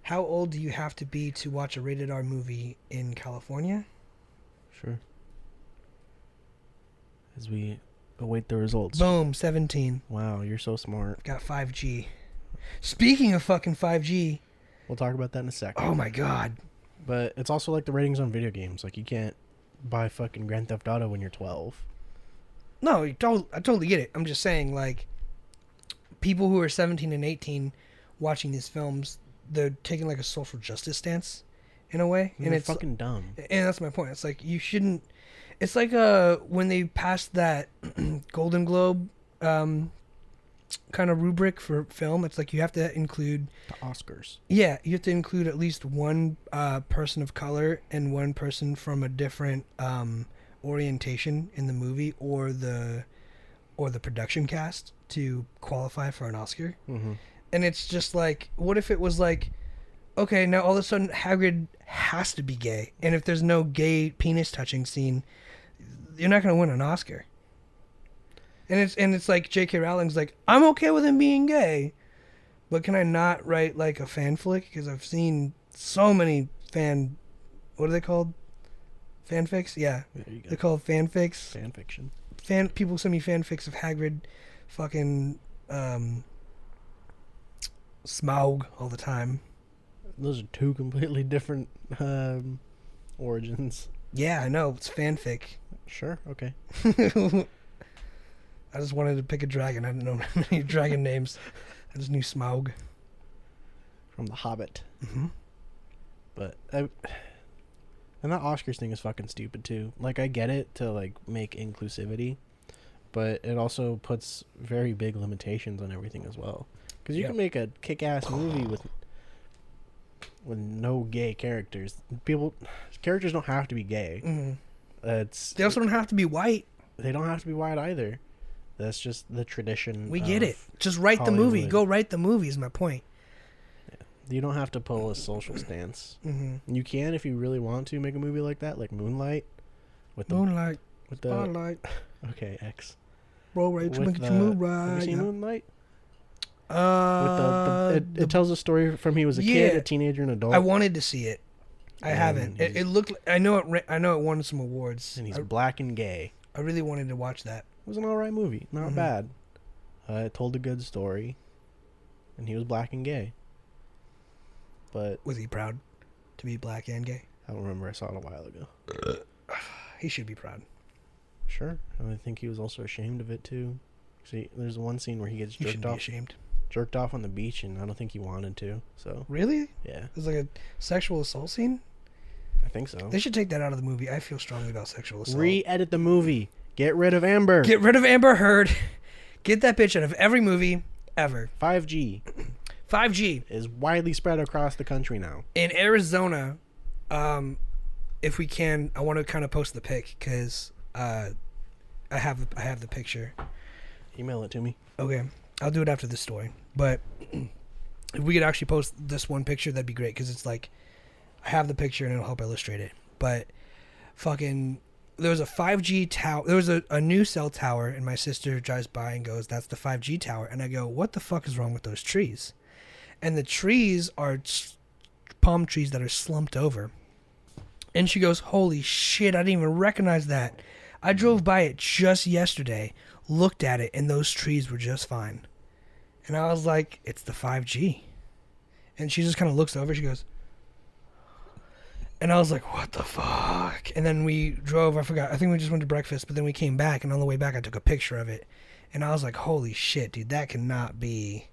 How old do you have to be to watch a rated R movie in California? Sure. As we await the results. Boom, 17. Wow, you're so smart. Got 5G. Speaking of fucking 5G. We'll talk about that in a second. Oh my god. But it's also like the ratings on video games. Like you can't buy fucking Grand Theft Auto when you're 12. No, I totally get it. I'm just saying, like, people who are 17 and 18 watching these films, they're taking like a social justice stance in a way. And it's fucking dumb. And that's my point. It's like you shouldn't. It's like when they passed that Golden Globe kind of rubric for film. It's like you have to include The Oscars. Yeah, you have to include at least one person of color and one person from a different orientation in the movie or the production cast to qualify for an Oscar. Mm-hmm. And it's just like, what if it was like, okay, now all of a sudden Hagrid has to be gay, and if there's no gay penis touching scene, you're not going to win an Oscar. And it's like J.K. Rowling's like, I'm okay with him being gay, but can I not write like a fan flick? Because I've seen so many what are they called? Fanfics? Yeah. There you go. They're called fanfics. Fan fiction. People send me fanfics of Hagrid fucking Smaug all the time. Those are two completely different origins. Yeah, I know. It's fanfic. Sure, okay. I just wanted to pick a dragon. I didn't know any dragon names. I just knew Smaug. From The Hobbit. Mm-hmm. But and that Oscars thing is fucking stupid too. Like I get it to like make inclusivity, but it also puts very big limitations on everything as well. Because you can make a kick-ass movie with no gay characters. Characters don't have to be gay. Mm-hmm. They also don't have to be white. They don't have to be white either. That's just the tradition. We get it. Just write the movie. Go write the movie is my point. Yeah. You don't have to pull a social stance. Mm-hmm. You can if you really want to make a movie like that, like Moonlight. With the Spotlight. Okay, X. Roll right to make it move right. Have you seen Moonlight? It tells a story from he was a kid, a teenager, and adult. I wanted to see it. I haven't. It looked. I know it won some awards. And he's black and gay. I really wanted to watch that. It was an alright movie, not bad. It told a good story, and he was black and gay. But was he proud to be black and gay? I don't remember. I saw it a while ago. He should be proud. Sure. And I think he was also ashamed of it too. See, there's one scene where he gets jerked off on the beach, and I don't think he wanted to. So really, yeah, it was like a sexual assault scene. I think so. They should take that out of the movie. I feel strongly about sexual assault. Re-edit the movie. Get rid of Amber. Get rid of Amber Heard. Get that bitch out of every movie ever. 5G. 5G is widely spread across the country now. In Arizona, if we can, I want to kind of post the pic because I have the picture. Email it to me. Okay, I'll do it after this story. But if we could actually post this one picture, that'd be great because it's like I have the picture and it'll help illustrate it. But fucking, there was a 5G tower. There was a new cell tower, and my sister drives by and goes, "That's the 5G tower." And I go, "What the fuck is wrong with those trees?" And the trees are palm trees that are slumped over. And she goes, "Holy shit, I didn't even recognize that. I drove by it just yesterday, looked at it, and those trees were just fine." And I was like, "It's the 5G." And she just kind of looks over. She goes, And I was like, what the fuck? And then we drove, I forgot, I think we just went to breakfast, but then we came back, and on the way back I took a picture of it. And I was like, holy shit, dude, that cannot be.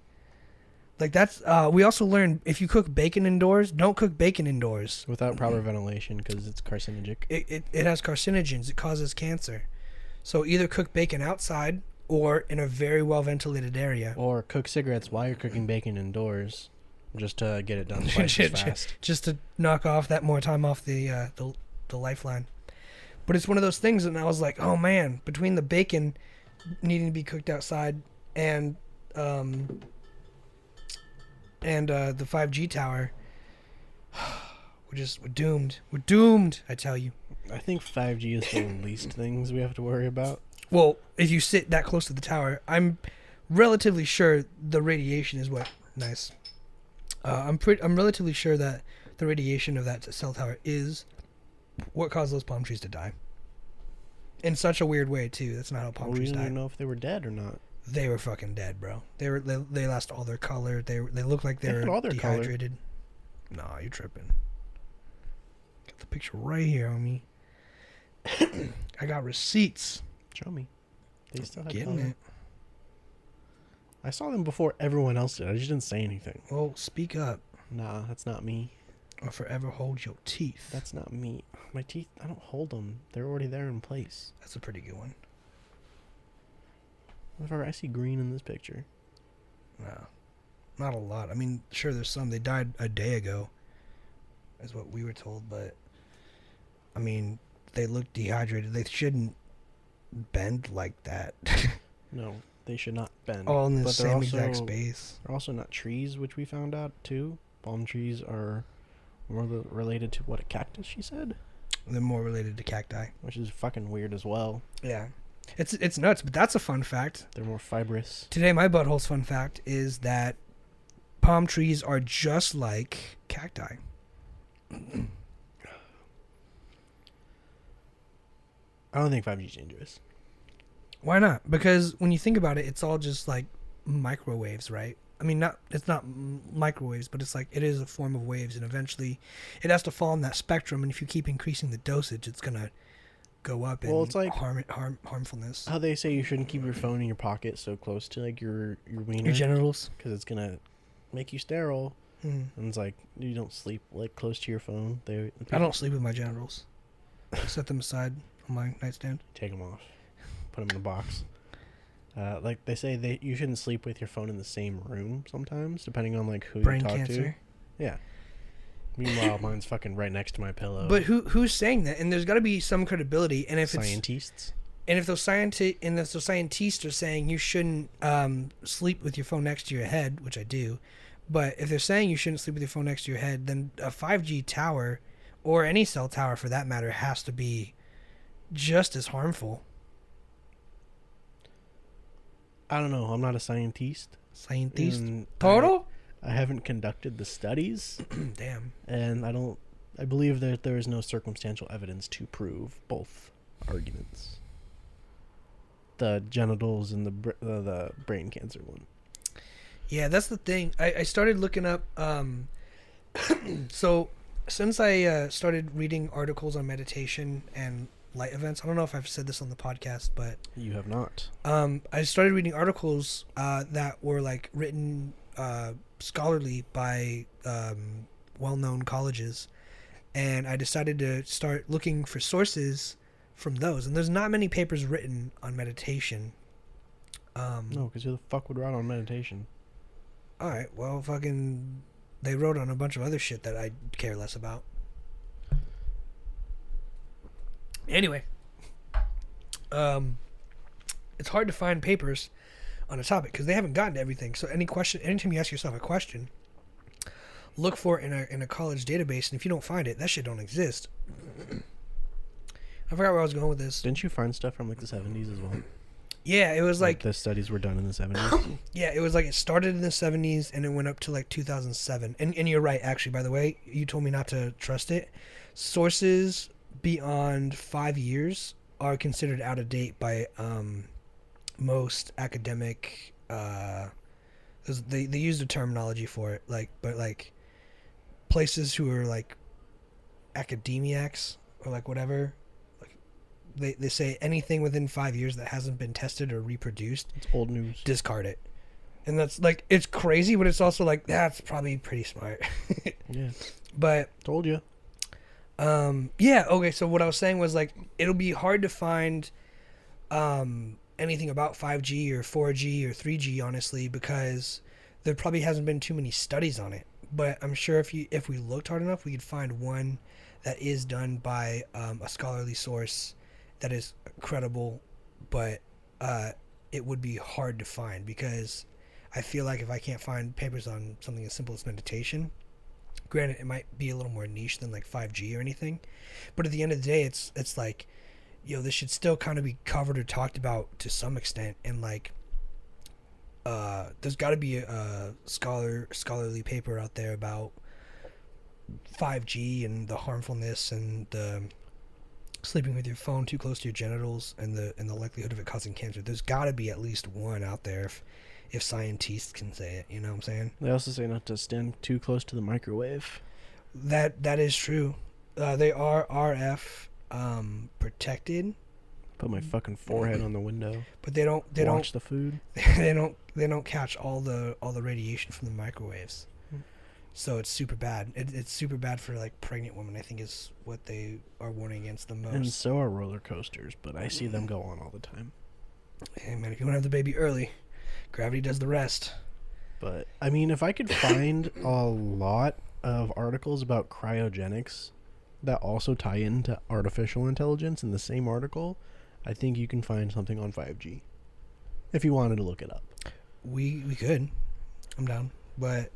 Like, that's, we also learned if you cook bacon indoors, don't cook bacon indoors. Without proper ventilation, because it's carcinogenic. It has carcinogens, it causes cancer. So either cook bacon outside or in a very well ventilated area. Or cook cigarettes while you're cooking bacon indoors, just to get it done twice as fast. Just to knock off that more time off the lifeline. But it's one of those things, and I was like, oh man, between the bacon needing to be cooked outside and the 5G tower, we're doomed. We're doomed, I tell you. I think 5G is the least things we have to worry about. Well, if you sit that close to the tower, I'm relatively sure the radiation is what. Nice. I'm relatively sure that the radiation of that cell tower is what caused those palm trees to die. In such a weird way too. That's not how palm trees die. We don't even know if they were dead or not. They were fucking dead, bro. They lost all their color. They looked like they were dehydrated. Nah, you're tripping. Got the picture right here, homie. I got receipts. Show me. They still have Getting color. it. I saw them before everyone else did. I just didn't say anything. Well, speak up. Nah, that's not me. Or forever hold your teeth. That's not me. My teeth, I don't hold them. They're already there in place. That's a pretty good one. Whatever, I see green in this picture. No. Not a lot. I mean, sure, there's some. They died a day ago, is what we were told, but I mean, they look dehydrated. They shouldn't bend like that. No, they should not bend. All in the But same exact space. They're also not trees, which we found out too. Palm trees are more related to what, a cactus, she said? They're more related to cacti. Which is fucking weird as well. Yeah. It's nuts, but that's a fun fact. They're more fibrous. Today, my butthole's fun fact is that palm trees are just like cacti. I don't think 5G is dangerous. Why not? Because when you think about it, it's all just like microwaves, right? I mean, it's not microwaves, but it's like it is a form of waves, and eventually it has to fall in that spectrum, and if you keep increasing the dosage, it's going to go up in it's like harmfulness. How they say you shouldn't keep your phone in your pocket so close to like your wiener. Your genitals. Because it's going to make you sterile. Mm. And it's like, you don't sleep like close to your phone. I don't sleep with my genitals. I set them aside on my nightstand. Take them off. Put them in a box. Like they say, you shouldn't sleep with your phone in the same room sometimes, depending on like who Brain you talk cancer. to. Yeah. Meanwhile, mine's fucking right next to my pillow. But who's saying that? And there's got to be some credibility. And if scientists. If those scientists are saying you shouldn't sleep with your phone next to your head, which I do, but if they're saying you shouldn't sleep with your phone next to your head, then a 5G tower, or any cell tower for that matter, has to be just as harmful. I don't know. I'm not a scientist. Total? I haven't conducted the studies. Damn. And I believe that there is no circumstantial evidence to prove both arguments. The genitals and the brain cancer one. Yeah, that's the thing. I started looking up. So since I started reading articles on meditation and light events, I don't know if I've said this on the podcast, but you have not. I started reading articles that were like written scholarly by well-known colleges, and I decided to start looking for sources from those. And there's not many papers written on meditation. No, because who the fuck would write on meditation? All right, well, fucking, they wrote on a bunch of other shit that I care less about. Anyway, it's hard to find papers on a topic because they haven't gotten to everything. So anytime you ask yourself a question, look for it in a college database, and if you don't find it, that shit don't exist. I forgot where I was going with this. Didn't you find stuff from like the 70s as well? Yeah, it was like the studies were done in the 70s. Yeah, it was like it started in the 70s and it went up to like 2007. And you're right, actually, by the way. You told me not to trust it. Sources beyond 5 years are considered out of date by most academic. They use the terminology for it, but places who are like academiacs or like whatever, like they say anything within 5 years that hasn't been tested or reproduced, It's old news. discard it. And that's like, it's crazy, but it's also like, that's probably pretty smart. Yeah. But Told you. yeah, okay, so what I was saying was like, it'll be hard to find anything about 5G or 4G or 3G, honestly, because there probably hasn't been too many studies on it. But I'm sure if we looked hard enough, we could find one that is done by a scholarly source that is credible, but it would be hard to find, because I feel like if I can't find papers on something as simple as meditation, granted it might be a little more niche than like 5G or anything, but at the end of the day, it's like, this should still kind of be covered or talked about to some extent. And like there's got to be a scholarly paper out there about 5G and the harmfulness and the sleeping with your phone too close to your genitals and the likelihood of it causing cancer. There's got to be at least one out there if scientists can say it, you know what I'm saying? They also say not to stand too close to the microwave. That is true. They are RF protected. Put my fucking forehead on the window. But they don't Watch the food. they don't catch all the radiation from the microwaves. So it's super bad. It's super bad for like pregnant women, I think, is what they are warning against the most. And so are roller coasters, but I see them go on all the time. Hey man, if you want to have the baby early, gravity does the rest. But I mean, if I could find a lot of articles about cryogenics that also tie into artificial intelligence in the same article, I think you can find something on 5G if you wanted to look it up. We could. I'm down. But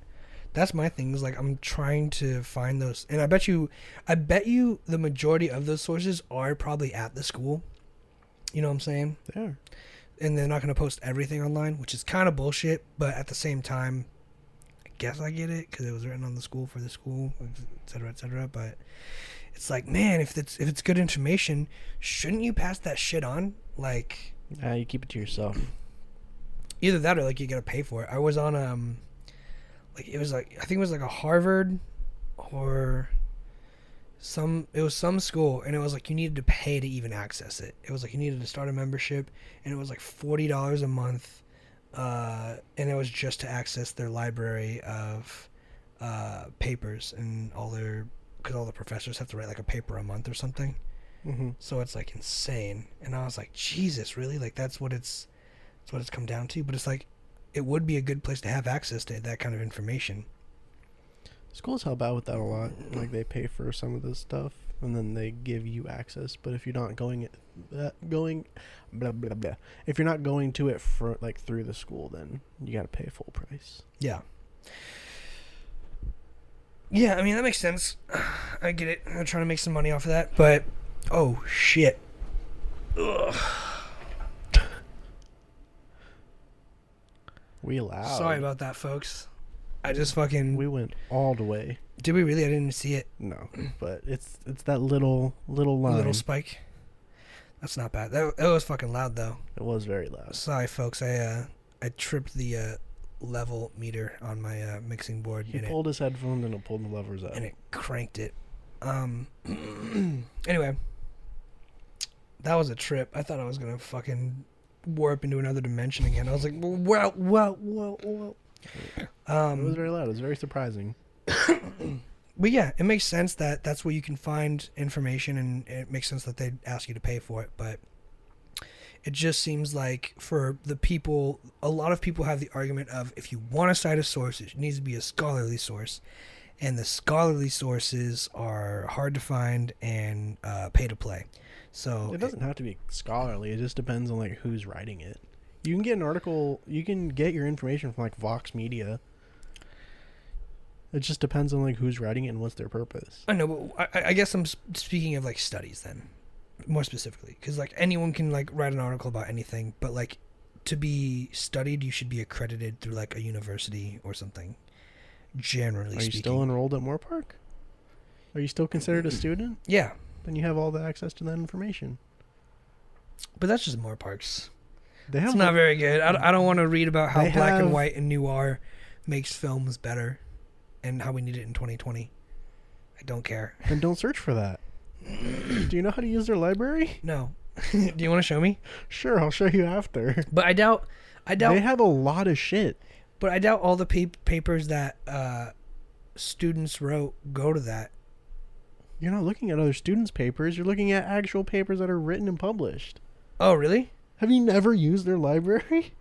that's my thing, is like, I'm trying to find those, and I bet you the majority of those sources are probably at the school. You know what I'm saying? They are. And they're not going to post everything online, which is kind of bullshit, but at the same time, I guess I get it, because it was written on the school for the school, et cetera, but it's like, man, if it's good information, shouldn't you pass that shit on? Like, You keep it to yourself. either that or like you gotta pay for it. I was on like, it was like, I think it was like a Harvard or some school, and it was like you needed to pay to even access it. It was like you needed to start a membership, and it was like $40 a month, and it was just to access their library of papers and because all the professors have to write like a paper a month or something. Mm-hmm. So it's like insane. And I was like, Jesus, really? Like that's what it's come down to. But it's like, it would be a good place to have access to that kind of information. Schools help out with that a lot. Like, they pay for some of this stuff, and then they give you access. But if you're not going blah blah blah, if you're not going to it for like through the school, then you got to pay full price. Yeah. Yeah, I mean, that makes sense. I get it. I'm trying to make some money off of that, but oh shit. Ugh. We loud. Sorry about that, folks. I just fucking. We went all the way. Did we really? I didn't see it. No, but it's that little line. Little spike. That's not bad. That was fucking loud though. It was very loud. Sorry, folks. I tripped the level meter on my mixing board. He pulled his headphones and it pulled the levers out. And it cranked it. Anyway, that was a trip. I thought I was gonna fucking warp into another dimension again. I was like, whoa. It was very loud. It was very surprising. But yeah, it makes sense that that's where you can find information, and it makes sense that they'd ask you to pay for it. But it just seems like for the people, a lot of people have the argument of, if you want to cite a source, it needs to be a scholarly source. And the scholarly sources are hard to find and pay to play. So it doesn't have to be scholarly. It just depends on like who's writing it. You can get an article. You can get your information from like Vox Media. It just depends on like who's writing it and what's their purpose. I know, but I guess I'm speaking of like studies then, more specifically, because like anyone can like write an article about anything, but like to be studied, you should be accredited through like a university or something. Generally speaking. Are you still enrolled at Moorpark? Are you still considered a student? Yeah. Then you have all the access to that information. But that's just Moorparks. It's not very good. I don't want to read about how black and white and noir makes films better and how we need it in 2020. I don't care. Then don't search for that. Do you know how to use their library? No. Do you want to show me? Sure, I'll show you after. But I doubt. They have a lot of shit. But I doubt all the papers that students wrote go to that. You're not looking at other students' papers. You're looking at actual papers that are written and published. Oh, really? Have you never used their library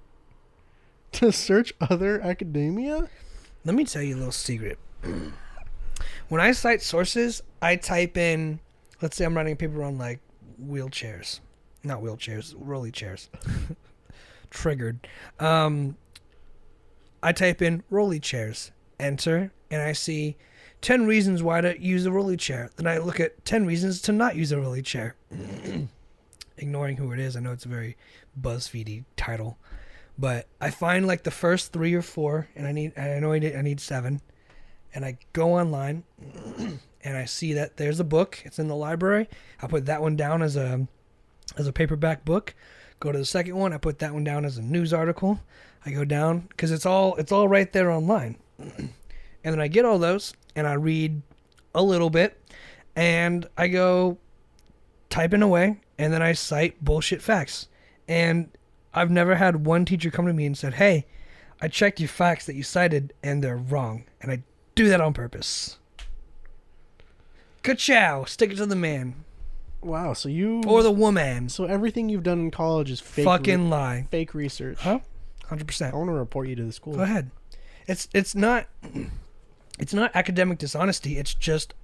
to search other academia? Let me tell you a little secret. When I cite sources, I type in, let's say I'm writing a paper on like wheelchairs. Not wheelchairs, rolly chairs. Triggered. I type in rolly chairs, enter, and I see 10 reasons why to use a rolly chair. Then I look at 10 reasons to not use a rolly chair. Ignoring who it is, I know it's a very BuzzFeedy title. But I find like the first 3 or 4, and I need 7. And I go online, and I see that there's a book. It's in the library. I put that one down as a paperback book. Go to the second one. I put that one down as a news article. I go down because it's all right there online. And then I get all those, and I read a little bit, and I go typing away, and then I cite bullshit facts. And I've never had one teacher come to me and said, "Hey, I checked your facts that you cited, and they're wrong." And I do that on purpose. Ka-chow! Stick it to the man. Wow, so you... Or the woman. So everything you've done in college is fake... Fucking lie. Fake research. Huh? 100%. I want to report you to the school. Go ahead. It's not academic dishonesty. It's just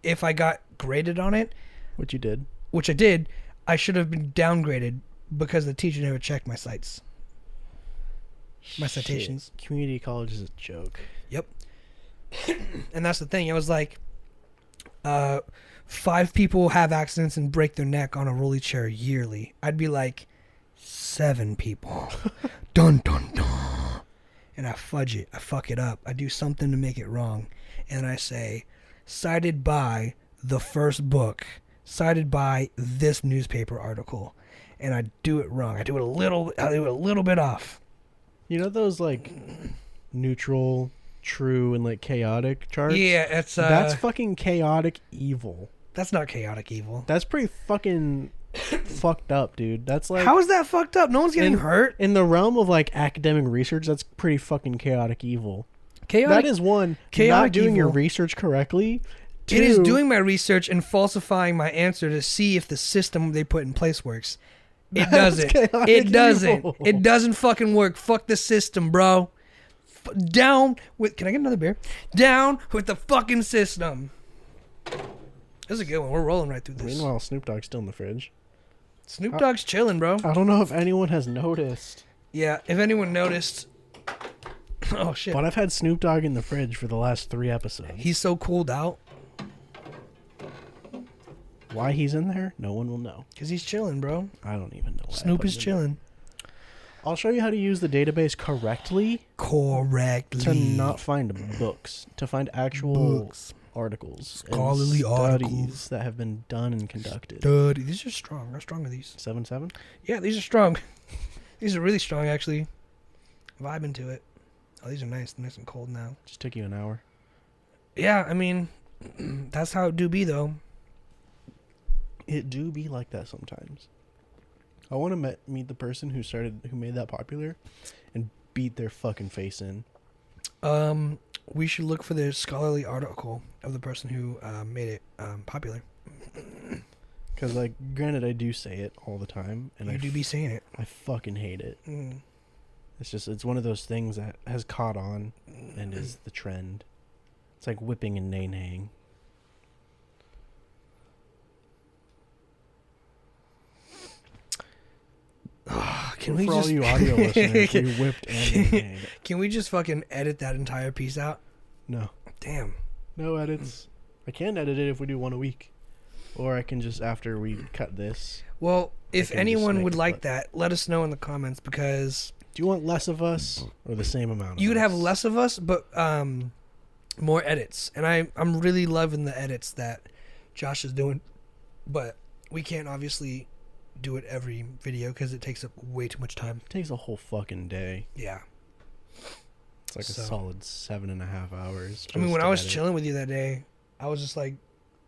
if I got graded on it, What you did. which I did, I should have been downgraded because the teacher never checked my cites. My citations. Shit. Community college is a joke. Yep. And that's the thing. It was like 5 people have accidents and break their neck on a rolly chair yearly. I'd be like 7 people. Dun dun dun. And I fudge it. I fuck it up. I do something to make it wrong. And I say, cited by the first book, cited by this newspaper article. And I do it wrong. I do it a little bit off. You know those like neutral, true, and like chaotic charts? Yeah, it's that's fucking chaotic evil. That's not chaotic evil. That's pretty fucking fucked up, dude. That's like... How is that fucked up? No one's getting hurt. In the realm of like academic research, that's pretty fucking chaotic evil. Chaotic, that is one, chaotic not doing evil. your research correctly. 2, it is doing my research and falsifying my answer to see if the system they put in place works. It doesn't. It doesn't. Evil. It doesn't fucking work. Fuck the system, bro. Down with... Can I get another beer? Down with the fucking system. This is a good one. We're rolling right through this. Meanwhile, Snoop Dogg's still in the fridge. Snoop Dogg's chilling, bro. I don't know if anyone has noticed. Yeah, if anyone noticed... Oh, shit. But I've had Snoop Dogg in the fridge for the last 3 episodes. He's so cooled out. Why he's in there, no one will know. Because he's chilling, bro. I don't even know why. Snoop is chilling. I'll show you how to use the database correctly to not find books, to find actual articles. Scholarly and articles. studies that have been done and conducted. Dude, these are strong. How strong are these? 7.7? Yeah, these are strong. These are really strong, actually. Vibing to it. Oh, these are nice. Nice and cold now. Just took you an hour. Yeah, I mean, that's how it do be, though. It do be like that sometimes. I want to meet the person who made that popular and beat their fucking face in. We should look for the scholarly article of the person who made it popular. Because, like, granted, I do say it all the time. And You do be saying it. I fucking hate it. Mm. It's one of those things that has caught on and is the trend. It's like whipping and nay-naying. Can we For just all you audio listeners, we whipped and nay-nayed. Can we just fucking edit that entire piece out? No. Damn. No edits. I can edit it if we do one a week. Or I can just, after we cut this. Well, if can just anyone make would it like cut. that, let us know in the comments because Do you want less of us or the same amount of you would us? have less of us, but more edits. And I'm really loving the edits that Josh is doing. But we can't obviously do it every video because it takes up way too much time. It takes a whole fucking day. Yeah. It's like So- a solid 7.5 hours. I mean, just when to I was edit. chilling with you that day, I was just like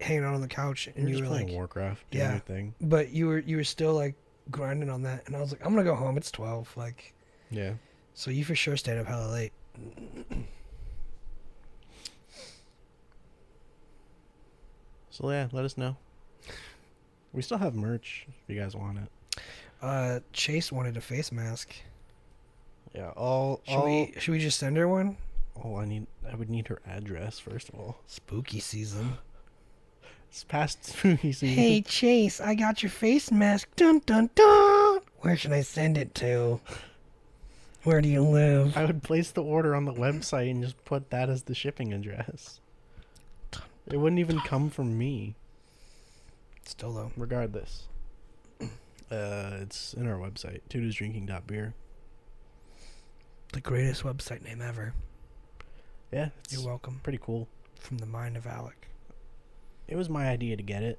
hanging out on the couch, and You're you just were playing like, Warcraft, doing yeah. your thing. But you were still like grinding on that, and I was like, I'm gonna go home. It's 12. Like, Yeah. so you for sure stayed up hella late. So yeah, let us know. We still have merch if you guys want it. Chase wanted a face mask. Yeah, Should we just send her one? I would need her address first of all. Spooky season. It's past spooky season. Hey Chase, I got your face mask. Dun dun dun. Where should I send it to? Where do you live? I would place the order on the website and just put that as the shipping address. It wouldn't even come from me. Still though. Regardless. It's in our website, tudusdrinking.beer. The greatest website name ever. Yeah, it's You're welcome. pretty cool. From the mind of Alec. It was my idea to get it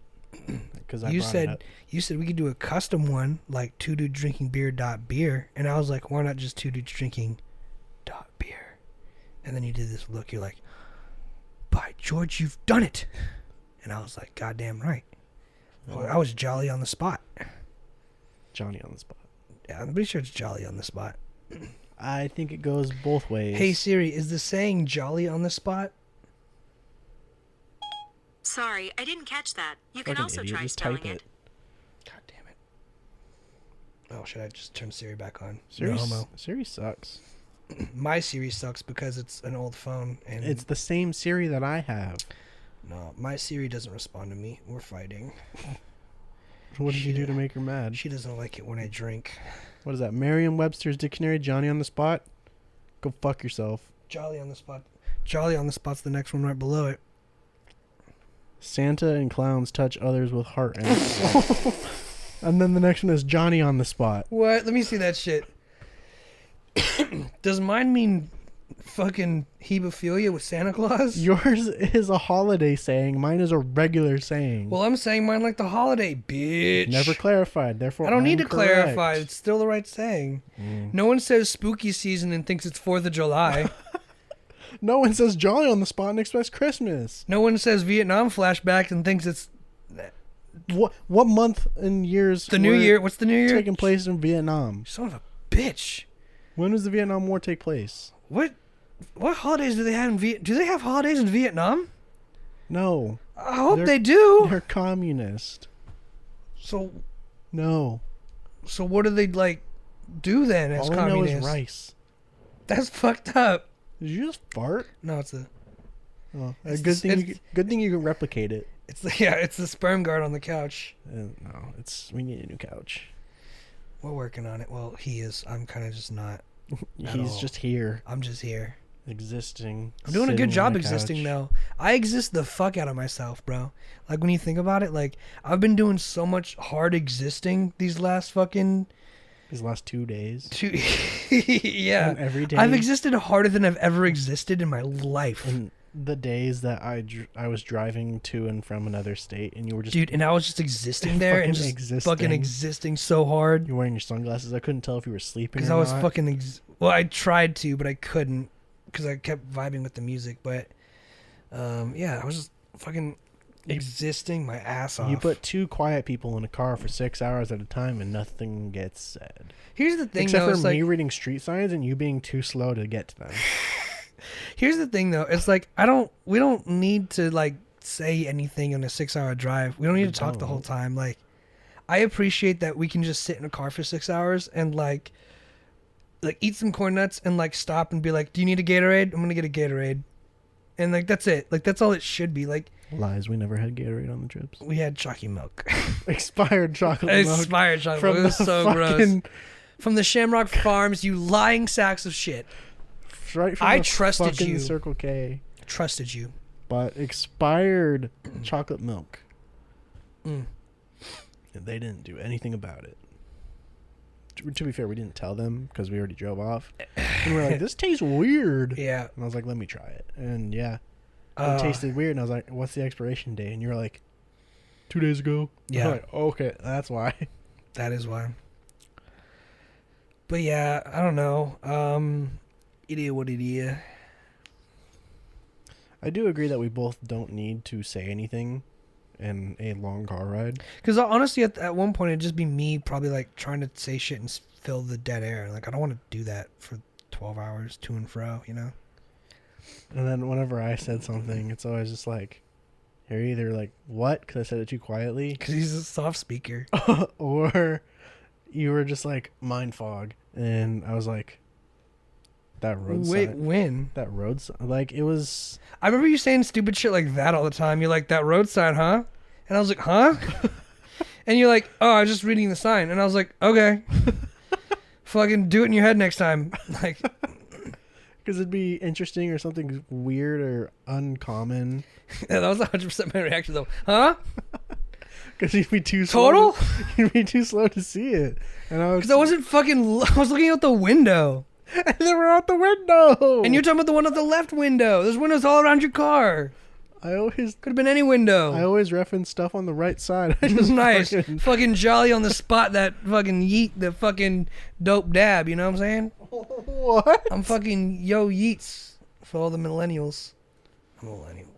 because You said we could do a custom one like tududesdrinkingbeer.beer, and I was like, why not just tududesdrinking.beer? And then you did this look. You're like, by George, you've done it. And I was like, goddamn right. Well, I was jolly on the spot. Johnny on the spot. Yeah, I'm pretty sure it's jolly on the spot. I think it goes both ways. Hey Siri, is the saying jolly on the spot? Sorry, I didn't catch that. You can Fucking also idiot, try just spelling type it. God damn it. Oh, should I just turn Siri back on? Siri, No homo. Siri sucks. My Siri sucks because it's an old phone, and It's the same Siri that I have. no, my Siri doesn't respond to me. We're fighting. What did you do to make her mad? She doesn't like it when I drink. What is that? Merriam-Webster's Dictionary, Johnny on the spot? Go fuck yourself. Jolly on the spot. Jolly on the spot's the next one right below it. Santa and clowns touch others with heart energy. And then the next one is Johnny on the spot. What? Let me see that shit. Does mine mean fucking hebophilia with Santa Claus? Yours is a holiday saying. Mine is a regular saying. Well, I'm saying mine like the holiday, bitch. Never clarified. Therefore, I don't need to I'm correct. clarify. It's still the right saying. No one says spooky season and thinks it's 4th of July. No one says Jolly on the spot and expects Christmas. No one says Vietnam flashback and thinks it's What month and years? the New were Year. What's the New Year? taking place in Vietnam? Son of a bitch. When does the Vietnam War take place? What holidays do they have in Do they have holidays in Vietnam? No. I hope they do. They're communist. So No. what do they like do then as All I know communists? is rice. That's fucked up. Did you just fart? No, it's a Oh, It's good the- thing. it's- Good thing you can replicate it. it's the sperm guard on the couch. No, we need a new couch. We're working on it. Well, he is. I'm kind of just not. He's all. just here, I'm just here. existing. I'm doing a sitting good on job the existing couch. though. I exist the fuck out of myself, bro. Like when you think about it, like I've been doing so much hard existing these last fucking These last 2 days. yeah. And every day. I've existed harder than I've ever existed in my life. And the days that I was driving to and from another state, and you were just Dude, and I was just existing there and Fucking just fucking existing so hard You're wearing your sunglasses. I couldn't tell if you were sleeping. because or I was not. fucking well, I tried to, but I couldn't because I kept vibing with the music, but yeah, I was just fucking existing my ass off. You put two quiet people in a car for 6 hours at a time, and nothing gets said. Here's the thing, Except though, for it's me like, reading street signs and you being too slow to get to them. here's the thing, though. It's like we don't need to like say anything on a 6-hour drive. We don't need to talk the whole time. Like, I appreciate that we can just sit in a car for 6 hours and like eat some corn nuts and like stop and be like, "Do you need a Gatorade? I'm gonna get a Gatorade," and like that's it. Like that's all it should be. Like Lies. We never had Gatorade on the trips. we had chalky milk. Expired chocolate milk. Expired chocolate from milk. It was the so gross. fucking- From the Shamrock Farms, you lying sacks of shit. Right from I the trusted fucking you. Circle K. Trusted you. But expired chocolate milk. Mm. And they didn't do anything about it. To be fair, we didn't tell them because we already drove off. And we're like, this tastes weird. Yeah. And I was like, let me try it. And yeah, it Uh, tasted weird. And I was like, what's the expiration date? And you were like, 2 days ago. Yeah. I'm like, okay, that's why. That is why. But yeah, I don't know. It is what it is. I do agree that we both don't need to say anything in a long car ride. Because honestly, at one point, it'd just be me probably like trying to say shit and fill the dead air. Like, I don't want to do that for 12 hours to and fro, you know? And then whenever I said something, it's always just like, you're either like, what? Because I said it too quietly. Because he's a soft speaker. Or you were just like, mind fog. And I was like, that road Wait, sign. when? That road sign. Like, it was... I remember you saying stupid shit like that all the time. You're like, that road sign, huh? And I was like, huh? And you're like, oh, I was just reading the sign. And I was like, okay. Fucking do it in your head next time. Like, because it'd be interesting or something weird or uncommon. yeah, that was 100% my reaction though. Huh? Because you'd be too Total? slow. You'd be too slow to see it. And I was... Because I wasn't fucking... I was looking out the window. And they were out the window. And you're talking about the one at the left window. There's windows all around your car. I always... Could have been any window. I always reference stuff on the right side. I just Nice. fucking- Fucking jolly on the spot that fucking yeet the fucking dope dab, you know what I'm saying? What? I'm fucking yo yeets for all the millennials. I'm a millennial.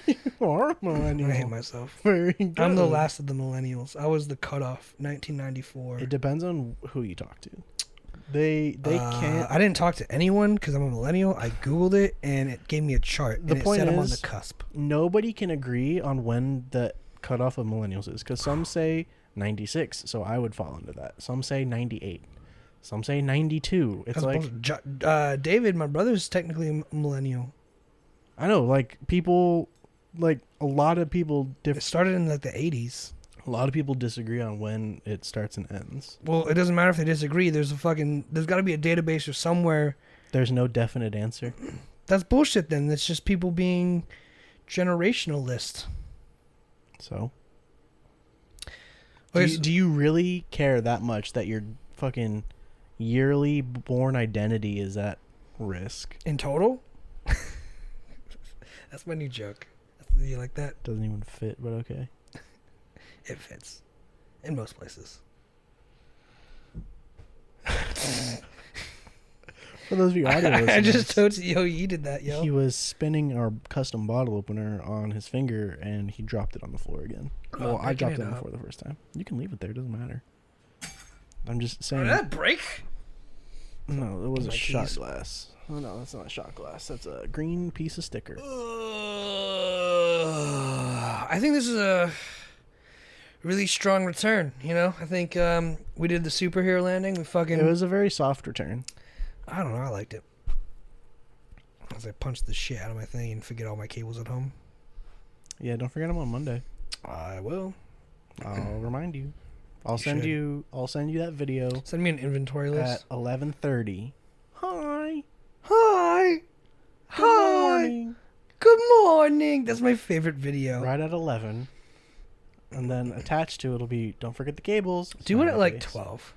You are a millennial. I hate myself. Very good. I'm the last of the millennials. I was the cutoff, 1994. It depends on who you talk to. They can't... I didn't talk to anyone because I'm a millennial. I Googled it and it gave me a chart. The and point it said I'm on is- the cusp. Nobody can agree on when the cutoff of millennials is. Because some say 96, so I would fall into that. Some say 98. Some say 92. It's That's like... bullshit. David, my brother's technically a millennial. I know, like, people... Like, a lot of people... It started in like the 80s. A lot of people disagree on when it starts and ends. Well, it doesn't matter if they disagree. There's got to be a database or somewhere. There's no definite answer. That's bullshit then. That's just people being generationalist. So... Okay, Do you really care that much that your fucking yearly born identity is at risk? in total? That's my new joke. You like that? Doesn't even fit, but okay. It fits. In most places. For those of you audio listeners, I just told you, yo, you did that, yo. he was spinning our custom bottle opener on his finger, and he dropped it on the floor again. Well, I breaking dropped it it on the up. floor the first time. You can leave it there; it doesn't matter. I'm just Did saying. that break? No, it was a My shot keys. glass. Oh no, that's not a shot glass. That's a green piece of sticker. I think this is a really strong return, you know? I think we did the superhero landing. We fucking... It was a very soft return. I don't know. I liked it. As I punched the shit out of my thing and forget all my cables at home. Yeah, don't forget I'm on Monday. I will. I'll remind you. I'll You send should. you. I'll send you that video Send me an inventory list. at 11:30. Hi. Hi. Good Hi. morning. Good morning. That's my favorite video. Right at 11. And then attached to it'll be don't forget the cables. Do it at smiley like face. 12.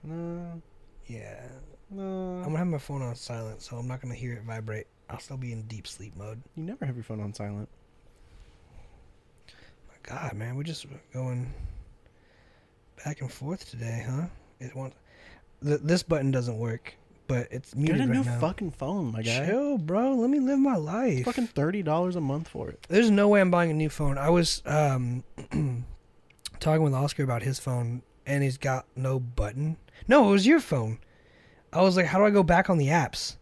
No. Yeah. I'm No. going to have my phone on silent, so I'm not going to hear it vibrate. I'll still be in deep sleep mode. You never have your phone on silent. My God, man. We're just going back and forth today, huh? This button doesn't work, but it's muted Get a right new now. fucking phone, my guy. Chill, bro. Let me live my life. It's fucking $30 a month for it. There's no way I'm buying a new phone. I was talking with Oscar about his phone, and he's got no button. No, it was your phone. I was like, how do I go back on the apps?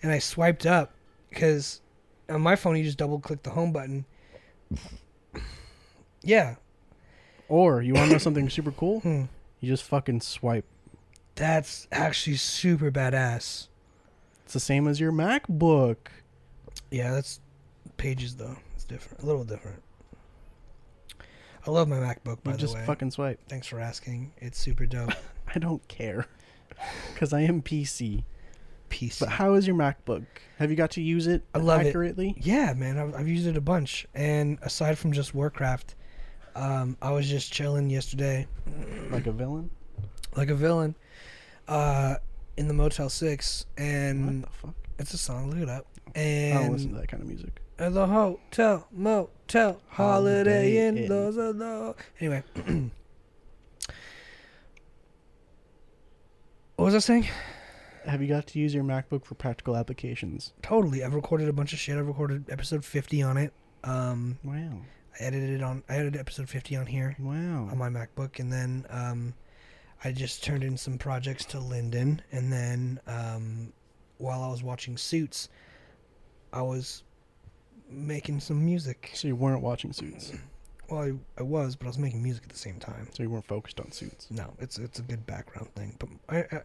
And I swiped up, because on my phone, you just double-click the home button. Yeah. Or you want to know something super cool? Hmm. You just fucking swipe. That's actually super badass. It's the same as your MacBook. Yeah, that's pages, though. It's different. A little different. I love my MacBook, by You the just way. fucking swipe. Thanks for asking. It's super dope. I don't care. Because I am PC. PC. But how is your MacBook? Have you got to use it I love it. accurately? Yeah, man, I've used it a bunch. And aside from just Warcraft, I was just chilling yesterday. Like a villain? Like a villain. In the Motel 6. And What the fuck? it's a song, look it up. I don't And listen to that kind of music. at the hotel, motel, Holiday Holiday Inn, Inn. those are the... Anyway. What was I saying? Have you got to use your MacBook for practical applications? Totally. I've recorded a bunch of shit. I've recorded episode 50 on it. Wow. I edited episode 50 on here Wow. on my MacBook, and then I just turned in some projects to Lyndon, and then while I was watching Suits, I was making some music. So you weren't watching Suits? Well, I was, but I was making music at the same time. So you weren't focused on Suits? No, it's a good background thing. But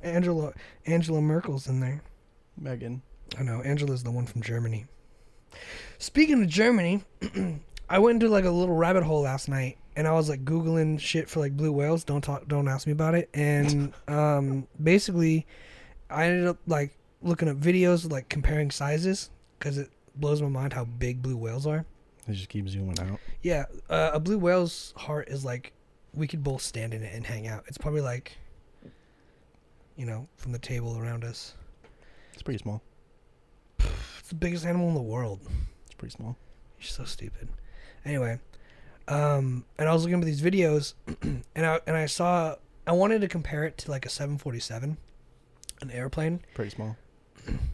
Angela Merkel's in there. Megan. I know, Angela's the one from Germany. Speaking of Germany, I went into like a little rabbit hole last night, and I was like Googling shit for like blue whales. Don't ask me about it. And basically, I ended up like looking up videos like comparing sizes, because it blows my mind how big blue whales are. They just keep zooming out. Yeah, a blue whale's heart is like, we could both stand in it and hang out. It's probably like, from the table around us. It's pretty small. It's the biggest animal in the world. It's pretty small. You're so stupid. Anyway, and I was looking at these videos, and I wanted to compare it to like a 747, an airplane. Pretty small.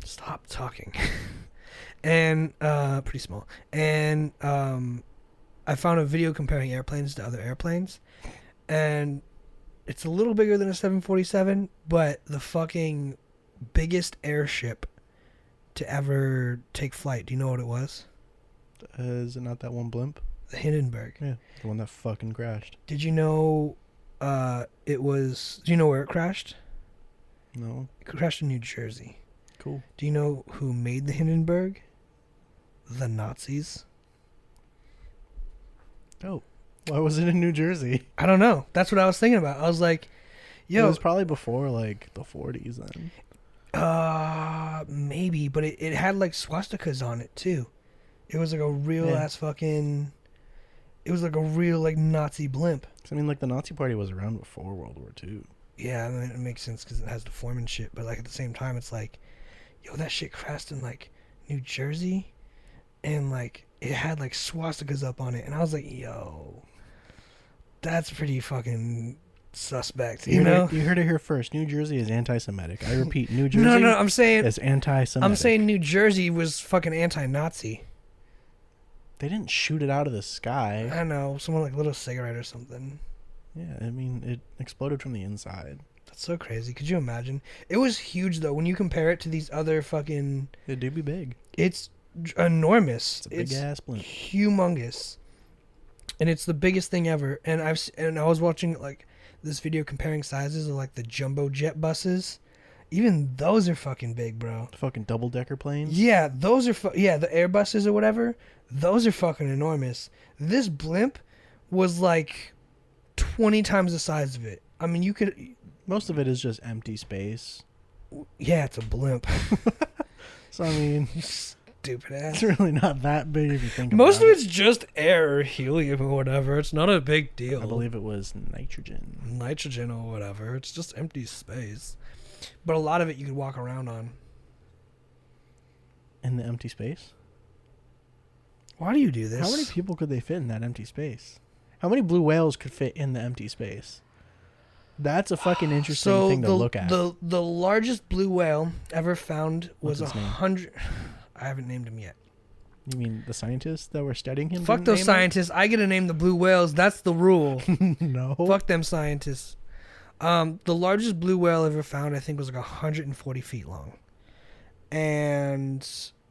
Stop talking. And pretty small. And I found a video comparing airplanes to other airplanes, and it's a little bigger than a 747, but the fucking biggest airship to ever take flight. Do you know what it was? Is it not that one blimp? The Hindenburg. Yeah, the one that fucking crashed. Did you know it was... Do you know where it crashed? No. It crashed in New Jersey. Cool. Do you know who made the Hindenburg? The Nazis. Oh. Why was it in New Jersey? I don't know. That's what I was thinking about. I was like, It was probably before like the 40s then. Maybe, but it had like swastikas on it too. It was like a real ass fucking... It was like a real like Nazi blimp. I mean, like the Nazi Party was around before World War II. Yeah, I mean, it makes sense because it has the form and shit. But like at the same time, it's like, yo, that shit crashed in like New Jersey, and like it had like swastikas up on it, and I was like, yo, that's pretty fucking suspect. You know? You heard it here first. New Jersey is anti-Semitic. I repeat, New Jersey. No, I'm saying is anti-Semitic. I'm saying New Jersey was fucking anti-Nazi. They didn't shoot it out of the sky. I know, someone like lit a cigarette or something. Yeah, I mean, it exploded from the inside. That's so crazy. Could you imagine? It was huge, though. When you compare it to these other fucking... It do be big. It's enormous. It's a big-ass blimp. Humongous. And it's the biggest thing ever. And I was watching, like, this video comparing sizes of, like, the jumbo jet buses. Even those are fucking big, bro. The fucking double-decker planes? Yeah, those are... the Airbuses or whatever. Those are fucking enormous. This blimp was, like... 20 times the size of it. I mean, you could... Most of it is just empty space. Yeah, it's a blimp. So, I mean... Stupid ass. It's really not that big if you think about it. Most of it's just air or helium or whatever. It's not a big deal. I believe it was nitrogen. Nitrogen or whatever. It's just empty space. But a lot of it you could walk around on. In the empty space? Why do you do this? How many people could they fit in that empty space? How many blue whales could fit in the empty space? That's a fucking interesting thing to look at. The largest blue whale ever found was What's his name? 100... I haven't named him yet. You mean the scientists that were studying him? Fuck didn't those name scientists. I get to name the blue whales. That's the rule. him? No. Fuck them scientists. The largest blue whale ever found, I think, was like 140 feet long. And...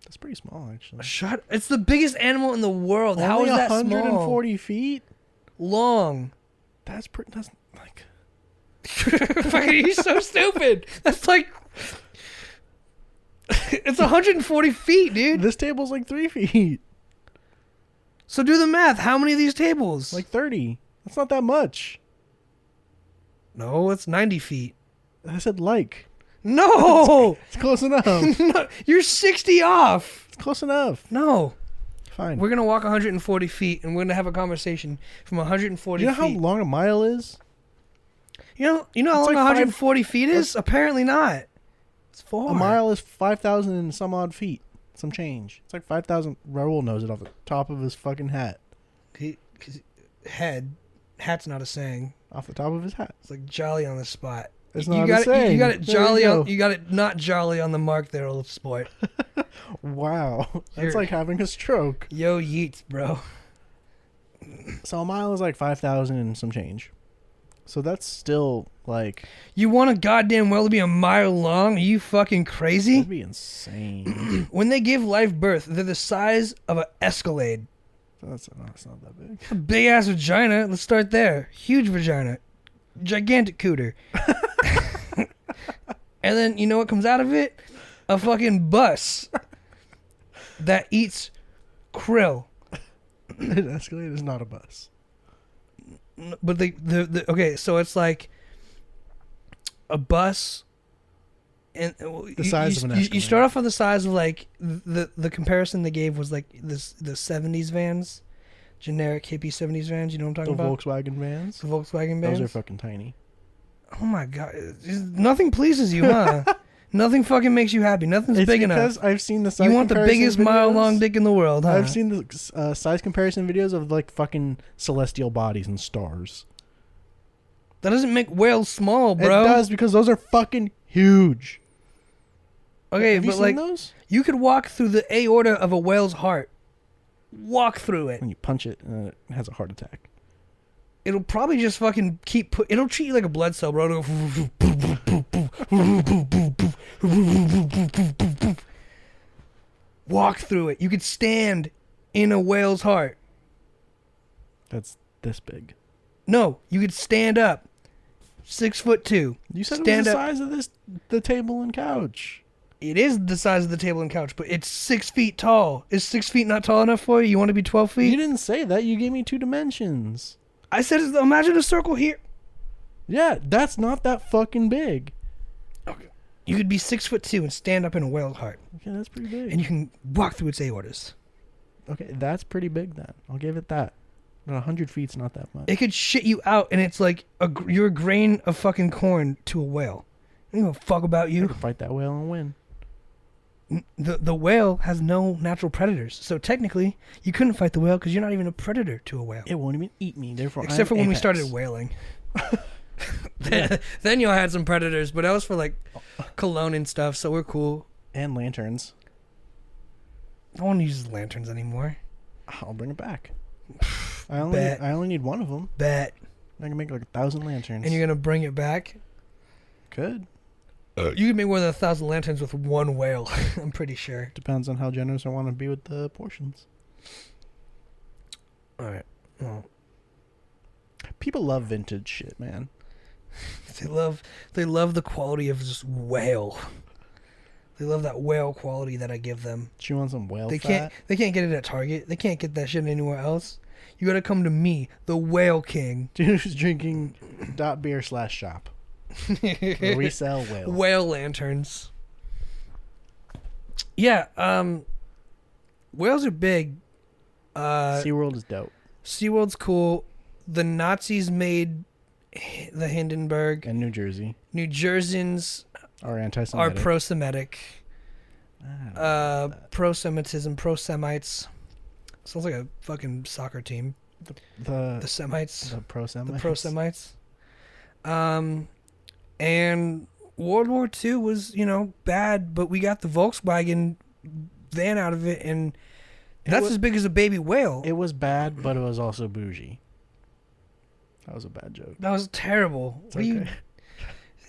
That's pretty small, actually. It's the biggest animal in the world. How is that small? 140 feet? Long. That's like... Fucking, you're so stupid. That's like... It's 140 feet, dude. This table's like 3 feet. So do the math. How many of these tables? Like 30. That's not that much. No, it's 90 feet. I said like. No! It's close enough. No, you're 60 off. It's close enough. No. Fine. We're going to walk 140 feet, and we're going to have a conversation from 140 You know feet. how long a mile is? You know how long like 140 feet is? Apparently not. It's 4. A mile is 5,000 and some odd feet. Some change. It's like 5,000. Raul knows it off the top of his fucking hat. Hat's not a saying. Off the top of his hat. It's like jolly on the spot. It's not the same. You got it There jolly you on. go. You got it not jolly on the mark there, old sport. Wow. That's You're- like having a stroke. Yo, yeets, bro. So a mile is like 5,000 and some change. So that's still like You want a goddamn well to be a mile long? Are you fucking crazy? that'd be insane. When they give live birth, they're the size of an Escalade. That's not that big. A big ass vagina. Let's start there. Huge vagina. Gigantic cooter. And then you know what comes out of it? A fucking bus that eats krill. An Escalade is not a bus. But okay, so it's like a bus, and The size of an You Escalade. start off on the size of like the comparison they gave was like the '70s vans, generic hippie '70s vans. You know what I'm The talking about? Volkswagen vans. The Volkswagen vans. Those are fucking tiny. Oh my god, nothing pleases you, huh? Nothing fucking makes you happy. Nothing's It's big enough. because I've seen the size You want the comparison biggest videos. mile-long dick in the world, huh? I've seen the size comparison videos of like fucking celestial bodies and stars. That doesn't make whales small, bro. It does because those are fucking huge. Okay, Have you but seen like those? you could walk through the aorta of a whale's heart. Walk through it. When you punch it, it has a heart attack. It'll probably just fucking it'll treat you like a blood cell, bro. It'll go walk through it. You could stand in a whale's heart. That's this big. No, you could stand up. 6'2". You said Stand it was the up. size of the table and couch. It is the size of the table and couch, but it's 6 feet tall. Is 6 feet not tall enough for you? You want to be 12 feet? You didn't say that. You gave me 2 dimensions. I said, imagine a circle here. Yeah, that's not that fucking big. Okay. You could be 6'2" and stand up in a whale's heart, Okay, that's pretty big. and you can walk through its aortas. Okay, that's pretty big then. I'll give it that. But 100 feet's not that much. It could shit you out, and it's like you're a grain of fucking corn to a whale. I don't give a fuck about I you. could fight that whale and win. The whale has no natural predators, so technically you couldn't fight the whale because you're not even a predator to a whale. It won't even eat me. Therefore, Except for when we Apex. started whaling. Then y'all had some predators, but that was for like cologne and stuff, so we're cool. And lanterns. No one uses lanterns anymore. I'll bring it back. I Bet. only need one of them. Bet. I can make like 1,000 lanterns. And you're gonna bring it back? Could. You could make more than 1,000 lanterns with one whale. I'm pretty sure. Depends on how generous I want to be with the portions. All right. Well, People love vintage shit, man. they love the quality of just whale. They love that whale quality that I give them. She wants some whale They fat. can't get it at Target. They can't get that shit anywhere else. You gotta come to me, the Whale King. Dude who's drinking .beer/shop. Where we sell whale. Whale lanterns. Yeah, whales are big. SeaWorld is dope. SeaWorld's cool. The Nazis made the Hindenburg. And New Jersey New Jerseyans are are anti-Semitic. pro-Semitic. I don't know about Pro-Semitism, pro-Semites. Sounds like a fucking soccer team. that. The Semites. The pro-Semites. The pro-Semites. And World War II was, bad, but we got the Volkswagen van out of it, and that's as big as a baby whale. It was bad, but it was also bougie. That was a bad joke. That was terrible. It's What do okay.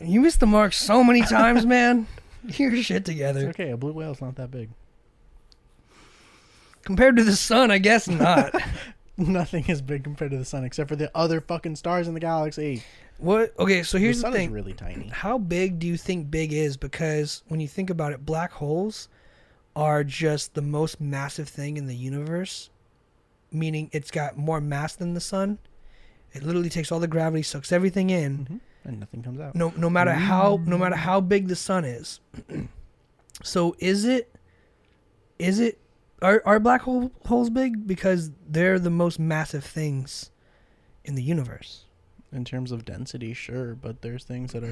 you missed the mark so many times, man. Get your shit It's together. okay. A blue whale's not that big. Compared to the sun, I guess not. Nothing is big compared to the sun except for the other fucking stars in the galaxy. What? Okay, so here's the the sun thing. is really tiny. How big do you think big is? Because when you think about it, black holes are just the most massive thing in the universe, meaning it's got more mass than the sun. It literally takes all the gravity, sucks everything in. Mm-hmm. And nothing comes out. No matter how big the sun is. So are black holes big? Because they're the most massive things in the universe. In terms of density, sure, but there's things that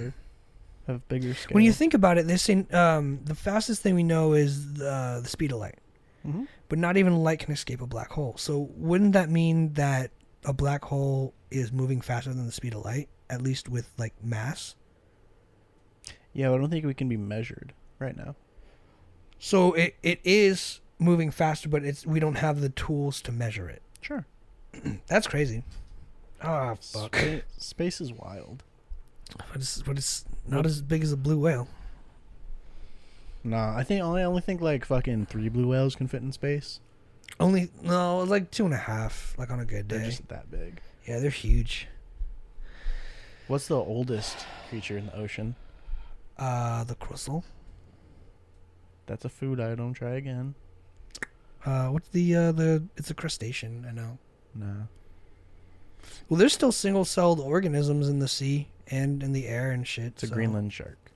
have bigger scale. When you think about it, they say the fastest thing we know is the speed of light. Mm-hmm. But not even light can escape a black hole. So wouldn't that mean that a black hole is moving faster than the speed of light, at least with like mass? Yeah, I don't think we can be measured right now. So it is moving faster, but we don't have the tools to measure it. Sure. That's crazy. Ah, fuck. Space is wild. But it's not as big as a blue whale. Nah, I only think like fucking 3 blue whales can fit in space. No, like 2.5, like on a good day. They're just that big. Yeah, they're huge. What's the oldest creature in the ocean? The crystal. That's a food item. Try again. What's the it's a crustacean, I know. Nah. Well, there's still single-celled organisms in the sea and in the air and shit. It's a Greenland shark.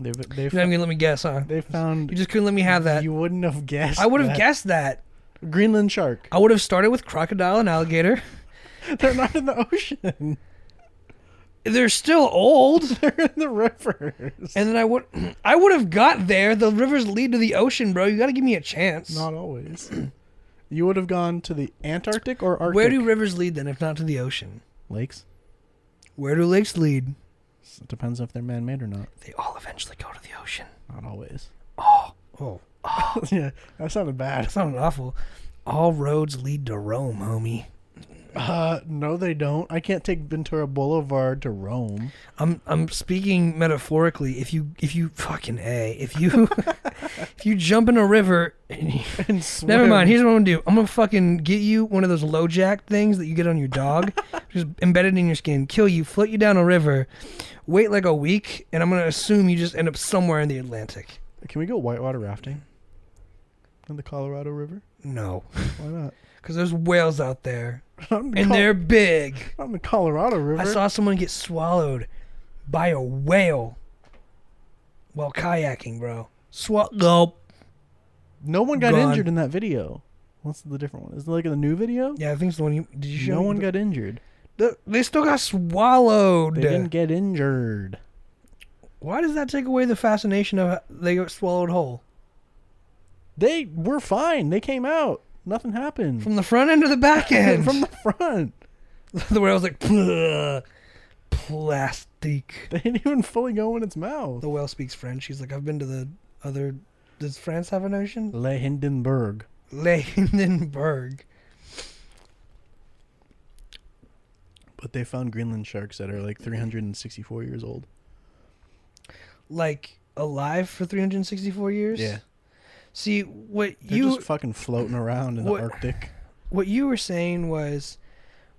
You're not gonna let me guess, huh? They found. You just couldn't let me have that. You wouldn't have guessed. I would have guessed that. Greenland shark. I would have started with crocodile and alligator. They're not in the ocean. They're still old. They're in the rivers. And then I would have got there. The rivers lead to the ocean, bro. You got to give me a chance. Not always. You would have gone to the Antarctic or Arctic. Where do rivers lead then, if not to the ocean? Lakes. Where do lakes lead? It depends if they're man-made or not. They all eventually go to the ocean. Not always. Oh. Yeah, that sounded bad. That sounded awful. All roads lead to Rome, homie. No, they don't. I can't take Ventura Boulevard to Rome. I'm speaking metaphorically. If you fucking if you if you jump in a river and swim. Never mind. Here's what I'm gonna do. I'm gonna fucking get you one of those low jack things that you get on your dog, just embedded in your skin. Kill you, float you down a river, wait like a week, and I'm gonna assume you just end up somewhere in the Atlantic. Can we go whitewater rafting in the Colorado River? No, Why not? because there's whales out there, and they're big. Not in the Colorado River. I saw someone get swallowed by a whale while kayaking, bro. Nope. No one got Gone. injured in that video. What's the different one? Is it like in the new video? Yeah, I think it's the one you did. You show No me one the- got injured. They still got swallowed. They didn't get injured. Why does that take away the fascination of they got swallowed whole? They were fine. They came out. Nothing happened. From the front end to the back end? From the front. The whale was like, "Plugh, plastic." They didn't even fully go in its mouth. The whale speaks French. She's like, I've been to the other... Does France have an ocean? Le Hindenburg. Le Hindenburg. But they found Greenland sharks that are like 364 years old. Like, alive for 364 years? Yeah. See, what They're you... just fucking floating around in the Arctic. What you were saying was,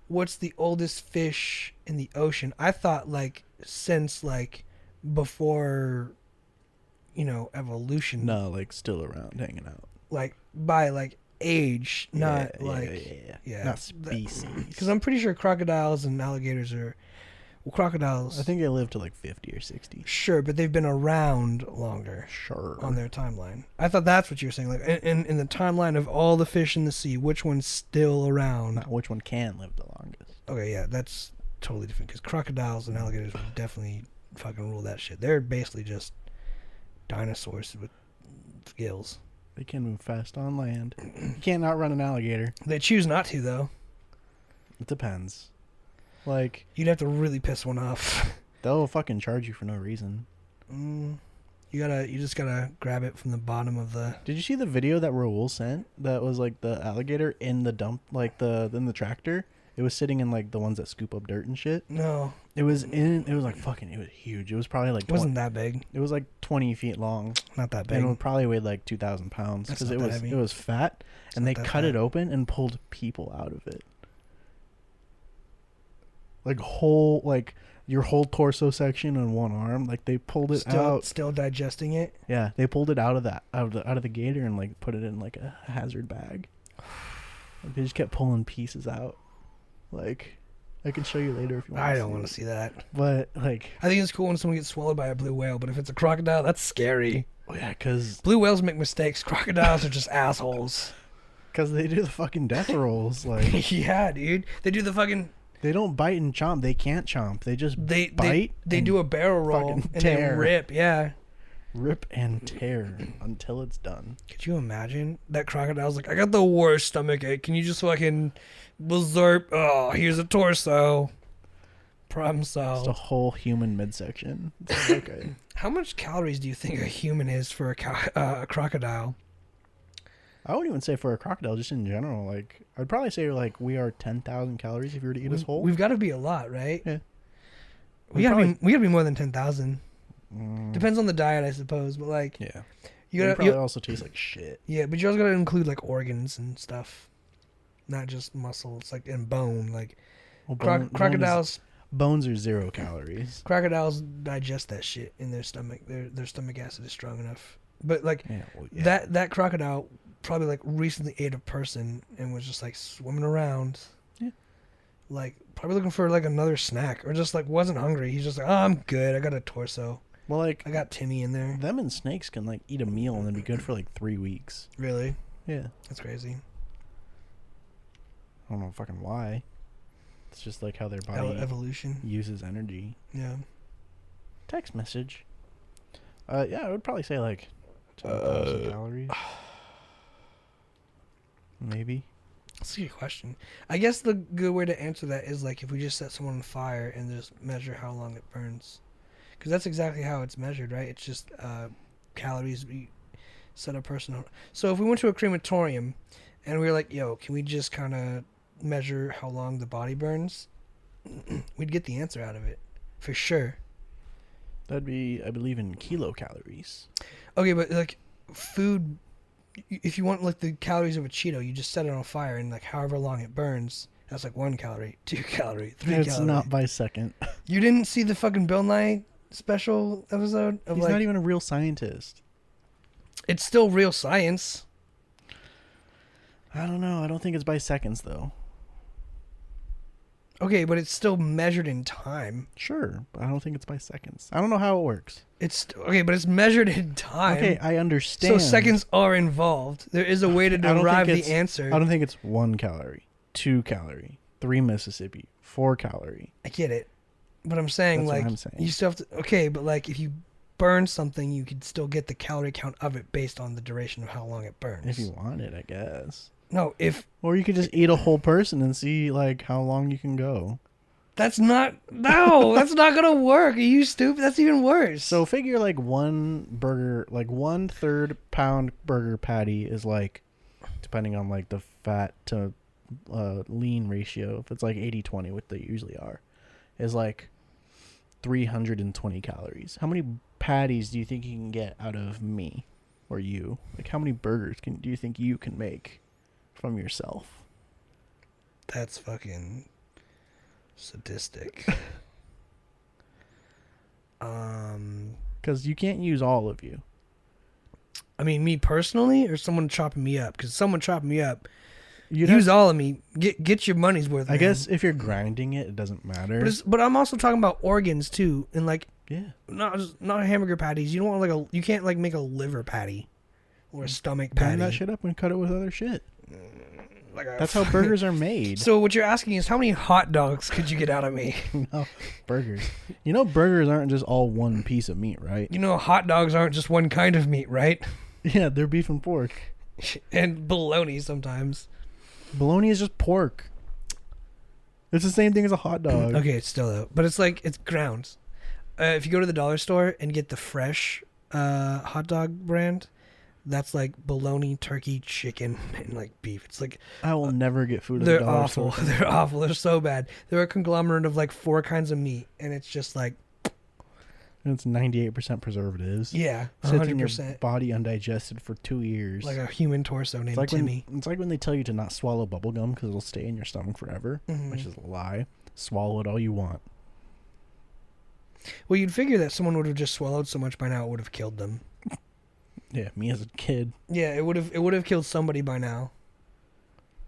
what's the oldest fish in the ocean? I thought, like, since, like, before, evolution. No, like still around, hanging out. Like, by, like, age, not, Yeah. Not species. Because I'm pretty sure crocodiles and alligators are... Well, crocodiles... I think they live to like 50 or 60. Sure, but they've been around longer. Sure. On their timeline. I thought that's what you were saying. Like, in the timeline of all the fish in the sea, which one's still around? Not which one can live the longest. Okay, yeah, that's totally different. Because crocodiles and alligators would definitely fucking rule that shit. They're basically just dinosaurs with gills. They can move fast on land. You can't outrun an alligator. They choose not to, though. It depends. Like, you'd have to really piss one off. They'll fucking charge you for no reason. You just gotta grab it from the bottom of the... Did you see the video that Raul sent? That was like the alligator in the dump, like in the tractor. It was sitting in like the ones that scoop up dirt and shit. No. It was like fucking, it was huge. It was probably like... It wasn't that big. It was like 20 feet long. Not that big. And it probably weighed like 2,000 pounds. Because it was fat. And they cut it open and pulled people out of it. Like your whole torso section and one arm, like they pulled it out. Still digesting it. Yeah, they pulled it out of the gator and like put it in like a hazard bag. Like, they just kept pulling pieces out. Like, I can show you later if you want. I don't want to see that. But like, I think it's cool when someone gets swallowed by a blue whale, but if it's a crocodile, that's scary. Oh yeah, because blue whales make mistakes. Crocodiles are just assholes. Because they do the fucking death rolls. Like, yeah, dude, they do the fucking. They don't bite and chomp. They can't chomp. They just bite. They do a barrel roll and then rip. Yeah. Rip and tear until it's done. Could you imagine that crocodile's like, I got the worst stomach ache. Can you just fucking berserk? Oh, here's a torso. Problem Just solved. a whole human midsection. It's okay. How much calories do you think a human is for a crocodile? I wouldn't even say for a crocodile, just in general. Like, I'd probably say like we are 10,000 calories if you were to eat us whole. We've got to be a lot, right? Yeah. We gotta be more than 10,000. Depends on the diet, I suppose. But like, Yeah. you It gotta probably also tastes like shit. yeah, but you also gotta include like organs and stuff, not just muscles, like and bone. Like Well, crocodiles. Bones are 0 calories. Crocodiles digest that shit in their stomach. Their stomach acid is strong enough. But like Yeah, well, yeah. that crocodile probably like recently ate a person and was just like swimming around. Yeah. Like probably looking for like another snack or just like wasn't hungry. He's just like, oh, I'm good. I got a torso. Well, like I got Timmy in there. them and snakes can like eat a meal and then be good for like 3 weeks. Really? Yeah. That's crazy. I don't know fucking why. It's just like how their body Evolution. uses energy. Yeah. Text message. Yeah, I would probably say like 10,000 calories. Maybe. That's a good question. I guess the good way to answer that is like if we just set someone on fire and just measure how long it burns. Because that's exactly how it's measured, right? It's just calories we set a person on. So if we went to a crematorium and we were like, yo, can we just kind of measure how long the body burns? We'd get the answer out of it. For sure. That'd be, I believe, in kilocalories. Okay, but like food, if you want like the calories of a Cheeto, you just set it on fire and like however long it burns, that's like 1 calorie, 2 calorie, 3 It's calorie. not by second. You didn't see the fucking Bill Nye special episode of He's like not even a real scientist. it's still real science. I don't know. I don't think it's by seconds, though. Okay, but it's still measured in time. Sure, but I don't think it's by seconds. I don't know how it works. It's okay, but it's measured in time. Okay, I understand. So seconds are involved. There is a way to I don't derive think the answer. I don't think it's 1 calorie, 2 calorie, 3 Mississippi, 4 calorie. I get it, but I'm saying That's like what I'm saying. you still have to. Okay, but like if you burn something, you could still get the calorie count of it based on the duration of how long it burns. If you want it, I guess. No, if Or you could just eat a whole person and see like how long you can go. that's not that's not gonna work. Are you stupid? That's even worse. So figure like one burger, like 1/3 pound burger patty is like, depending on like the fat to lean ratio, if it's like 80-20, what they usually are, is like 320 calories. How many patties do you think you can get out of me or you? Like how many burgers do you think you can make from yourself? That's fucking sadistic. Because you can't use all of you. I mean, me personally, or someone chopping me up? Because someone chopping me up, You'd use have- all of me. Get your money's worth. I man. guess if you're grinding it, it doesn't matter. But I'm also talking about organs too, and like Yeah. not hamburger patties. You don't want like you can't like make a liver patty or a stomach patty. Grind that shit up and cut it with other shit. Like a- That's how burgers are made. So what you're asking is how many hot dogs could you get out of me? No, burgers. You know, burgers aren't just all one piece of meat, right? You know, hot dogs aren't just one kind of meat, right? Yeah, they're beef and pork. And bologna sometimes. Bologna is just pork. It's the same thing as a hot dog. Okay, it's still though, but it's like it's ground. If you go to the dollar store and get the fresh hot dog brand, that's like bologna, turkey, chicken, and like beef. It's like I will never get food at the they're dollar awful. store. They're awful. They're so bad. They're a conglomerate of like 4 kinds of meat, and it's just like And it's 98% preservatives. yeah, Sits in your 100%. body undigested for 2 years. Like a human torso named it's like Timmy. it's like when they tell you to not swallow bubble gum because it'll stay in your stomach forever, Mhm. which is a lie. Swallow it all you want. Well, you'd figure that someone would have just swallowed so much by now it would have killed them. Yeah, me as a kid. Yeah, it would have killed somebody by now.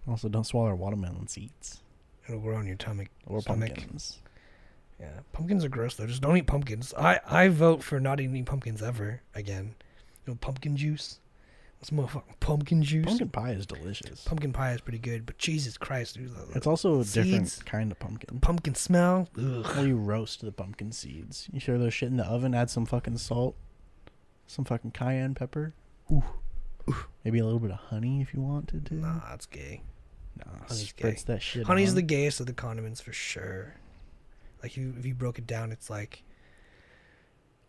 Also, don't swallow watermelon seeds It'll grow in your stomach. or pumpkins. Yeah, pumpkins are gross though. Just don't eat pumpkins. I vote for not eating pumpkins ever again. You know, pumpkin juice. What's motherfucking pumpkin juice? Pumpkin pie is delicious. Pumpkin pie is pretty good, but Jesus Christ, dude, It's also a different seeds. kind of pumpkin. Pumpkin smell. Ugh. How you roast the pumpkin seeds. You throw those shit in the oven, add some fucking salt, some fucking cayenne pepper. Ooh. Maybe a little bit of honey if you wanted to. Nah, that's gay. Nah, Honey's spritz gay. that shit Honey's on. the gayest of the condiments for sure. Like if you broke it down, it's like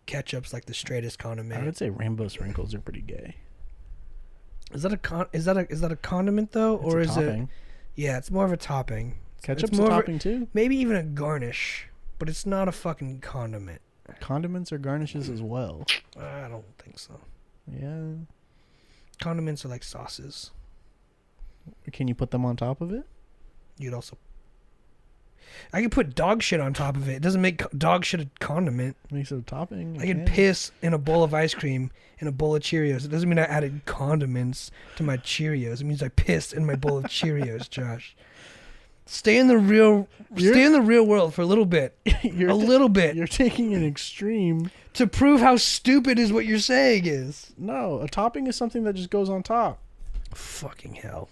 ketchup's like the straightest condiment. I would say rainbow sprinkles are pretty gay. Is that a condiment though, It's or a is topping. it? Yeah, it's more of a topping. Ketchup's it's a more of topping too. Maybe even a garnish, but it's not a fucking condiment. Condiments are garnishes as well. I don't think so. Yeah. Condiments are like sauces. Can you put them on top of it? You'd also. I could put dog shit on top of it. It doesn't make dog shit a condiment. Makes it a topping. I could piss in a bowl of ice cream in a bowl of Cheerios. It doesn't mean I added condiments to my Cheerios. It means I pissed in my bowl of Cheerios, Josh. Stay in the real world for a little bit. Little bit. You're taking an extreme. To prove how stupid is what you're saying is. No, a topping is something that just goes on top. Fucking hell.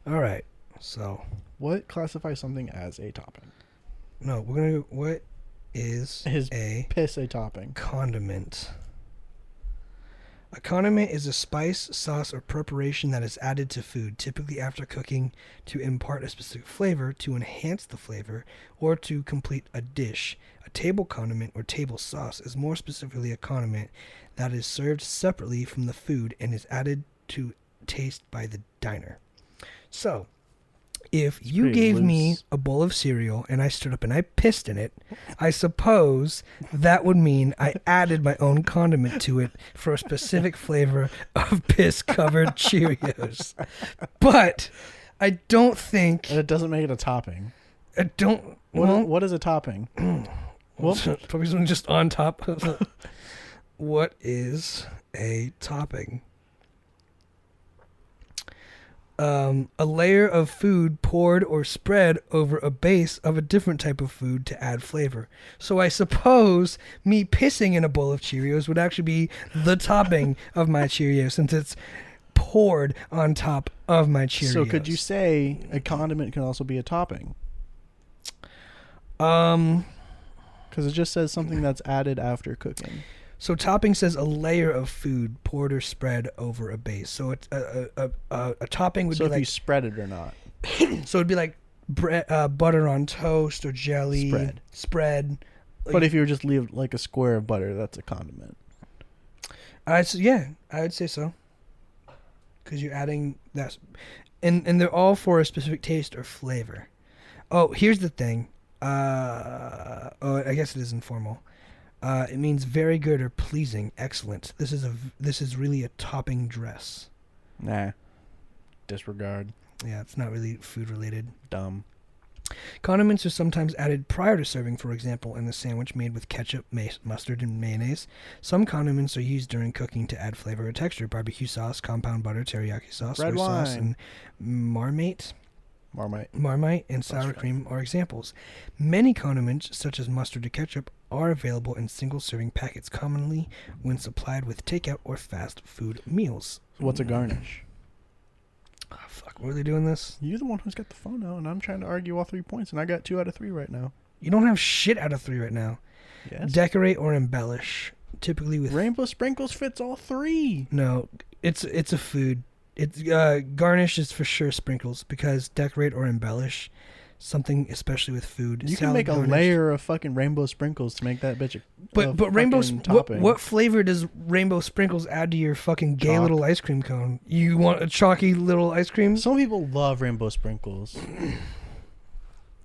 All right. So, What classifies something as a topping? no, we're going to what is a piss a topping? condiment? A condiment is a spice, sauce, or preparation that is added to food, typically after cooking, to impart a specific flavor, to enhance the flavor, or to complete a dish. A table condiment or table sauce is more specifically a condiment that is served separately from the food and is added to taste by the diner. So, if you pretty gave me loose. a bowl of cereal and I stood up and I pissed in it, I suppose that would mean I added my own condiment to it for a specific flavor of piss-covered Cheerios. But I don't think... And it doesn't make it a topping. I don't... What is a topping? Well, probably something just on top of... What is a topping? A layer of food poured or spread over a base of a different type of food to add flavor. So I suppose me pissing in a bowl of Cheerios would actually be the topping of my Cheerios, since it's poured on top of my Cheerios. So could you say a condiment can also be a topping? Um, Because it just says something that's added after cooking. So topping says a layer of food poured or spread over a base. So it's a topping would So be if like... you spread it or not. So it'd be like butter on toast or jelly. Spread. But if you were just leave like a square of butter, that's a condiment. I would say so. Because you're adding that, and they're all for a specific taste or flavor. Oh, here's the thing. I guess it is informal. It means very good or pleasing, excellent. This is really a topping dress. Nah. Disregard. Yeah, it's not really food related. Dumb. Condiments are sometimes added prior to serving, for example, in a sandwich made with ketchup, mustard, and mayonnaise. Some condiments are used during cooking to add flavor or texture. Barbecue sauce, compound butter, teriyaki sauce, Red soy sauce, wine. and Marmite, and sour right. cream are examples. Many condiments, such as mustard or ketchup, are available in single-serving packets, commonly when supplied with takeout or fast food meals. What's a garnish? Oh, fuck, were they doing this? You're the one who's got the phone out, and I'm trying to argue all 3 points, and I got 2 out of 3 right now. You don't have shit out of 3 right now. Yes. Decorate or embellish, typically with... Rainbow sprinkles fits all 3. No, it's a food. It's garnish is for sure sprinkles, because decorate or embellish something, especially with food. You can Salad make a garnish. layer of fucking rainbow sprinkles to make that bitch a But rainbow fucking what, topping. what flavor does rainbow sprinkles add to your fucking gay Chalk. little ice cream cone? You want a chalky little ice cream? Some people love rainbow sprinkles.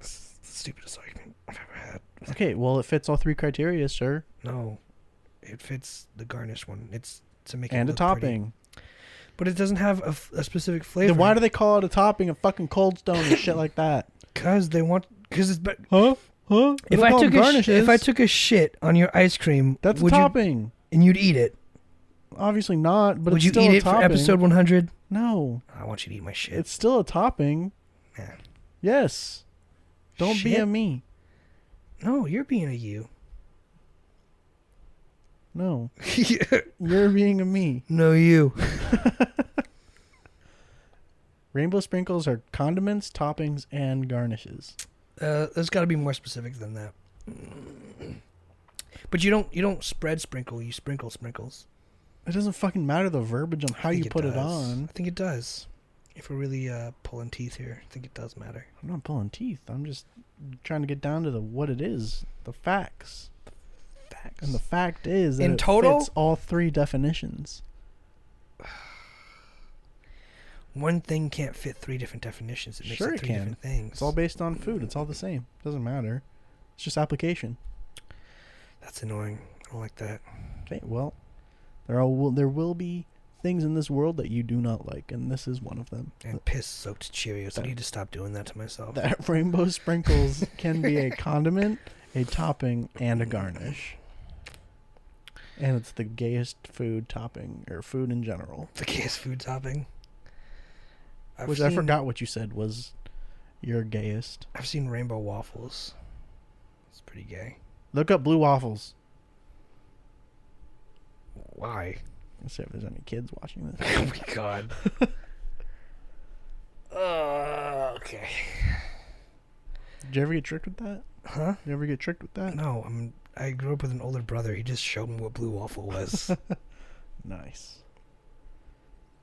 Stupidest ice cream I've ever had. Okay, well, it fits all 3 criteria, sir. No, it fits the garnish one. It's to make it And a look pretty. topping. But it doesn't have a specific flavor. Then why do they call it a topping of fucking Cold Stone and shit like that? Because they want. Because it's. Huh? If I took a shit on your ice cream, that's a would you, topping. and you'd eat it, Obviously not, but would it's you still eat a it for topping. episode 100? No, I want you to eat my shit. it's still a topping. Yeah. Yes. Don't be Shit? a me. No, you're being a you. No, you're being a me. No, you. Rainbow sprinkles are condiments, toppings, and garnishes. There's got to be more specific than that. But you don't spread sprinkle. You sprinkle sprinkles. It doesn't fucking matter the verbiage on how I think you put it does. on. I think it does. If we're really pulling teeth here, I think it does matter. I'm not pulling teeth. I'm just trying to get down to what it is, the facts. Facts. And the fact is that In it total? fits all three definitions. One thing can't fit three different definitions. It makes Sure it it three can. different things. It's all based on food. It's all the same. Doesn't matter. It's just application. That's annoying. I don't like that. Okay, well, there will be things in this world that you do not like, and this is one of them. And piss-soaked Cheerios. I need to stop doing that to myself. That rainbow sprinkles can be a condiment, a topping, and a garnish. And it's the gayest food topping, or food in general. The gayest food topping. I forgot what you said was your gayest. I've seen rainbow waffles. It's pretty gay. Look up blue waffles. Why? Let's see if there's any kids watching this. Oh my god. Okay. Did you ever get tricked with that? Huh? Did you ever get tricked with that? No, I grew up with an older brother. He just showed me what blue waffle was. Nice.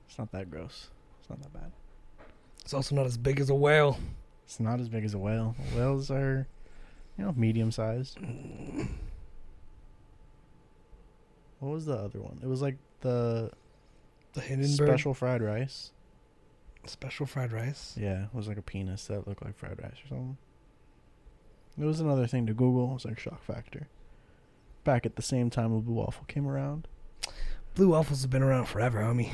It's not that gross. It's not that bad. It's also not as big as a whale. It's not as big as a whale. Whales are, medium sized. What was the other one? It was like the Hindenburg special fried rice. special fried rice. Yeah, it was like a penis that looked like fried rice or something. There was another thing to Google. It was like Shock Factor. Back at the same time Blue Waffle came around. Blue waffles have been around forever, homie.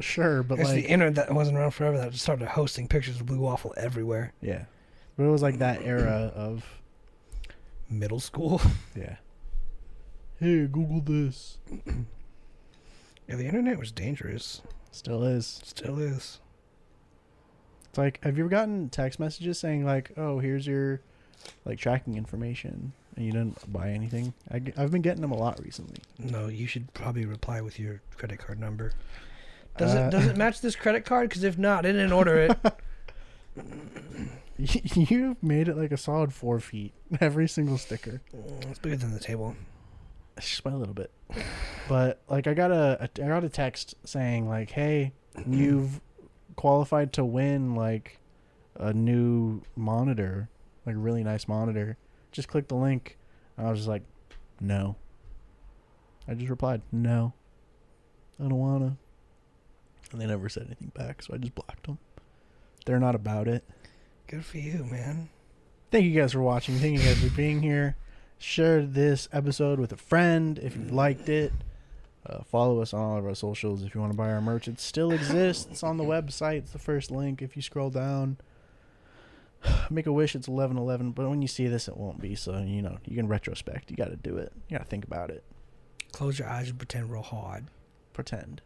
Sure, but It's like the internet that wasn't around forever that just started hosting pictures of blue waffle everywhere. yeah, but it was like that era of Middle school. yeah. Hey, Google this. Yeah, the internet was dangerous. Still is. Still is. It's like, have you ever gotten text messages saying like, "Oh, here's your like tracking information," and you didn't buy anything? I've been getting them a lot recently. No, you should probably reply with your credit card number. Does it match this credit card? Because if not, I didn't order it. You've made it like a solid 4 feet. Every single sticker. It's bigger than the table. Just by a little bit. But like I got a text saying like, "Hey, you've qualified to win like a new monitor, like a really nice monitor. Just click the link." I was just like, "No." I just replied, "No. I don't wanna." And they never said anything back, so I just blocked them. They're not about it. Good for you, man. Thank you guys for watching. Thank you guys for being here. Share this episode with a friend if you liked it. Follow us on all of our socials if you want to buy our merch. It still exists. It's on the website. It's the first link if you scroll down. Make a wish. It's 11/11, but when you see this, it won't be. So, you can retrospect. You got to do it. You got to think about it. Close your eyes and pretend real hard. Pretend.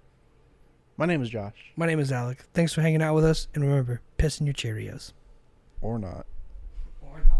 My name is Josh. My name is Alec. Thanks for hanging out with us. And remember, piss in your Cheerios. Or not.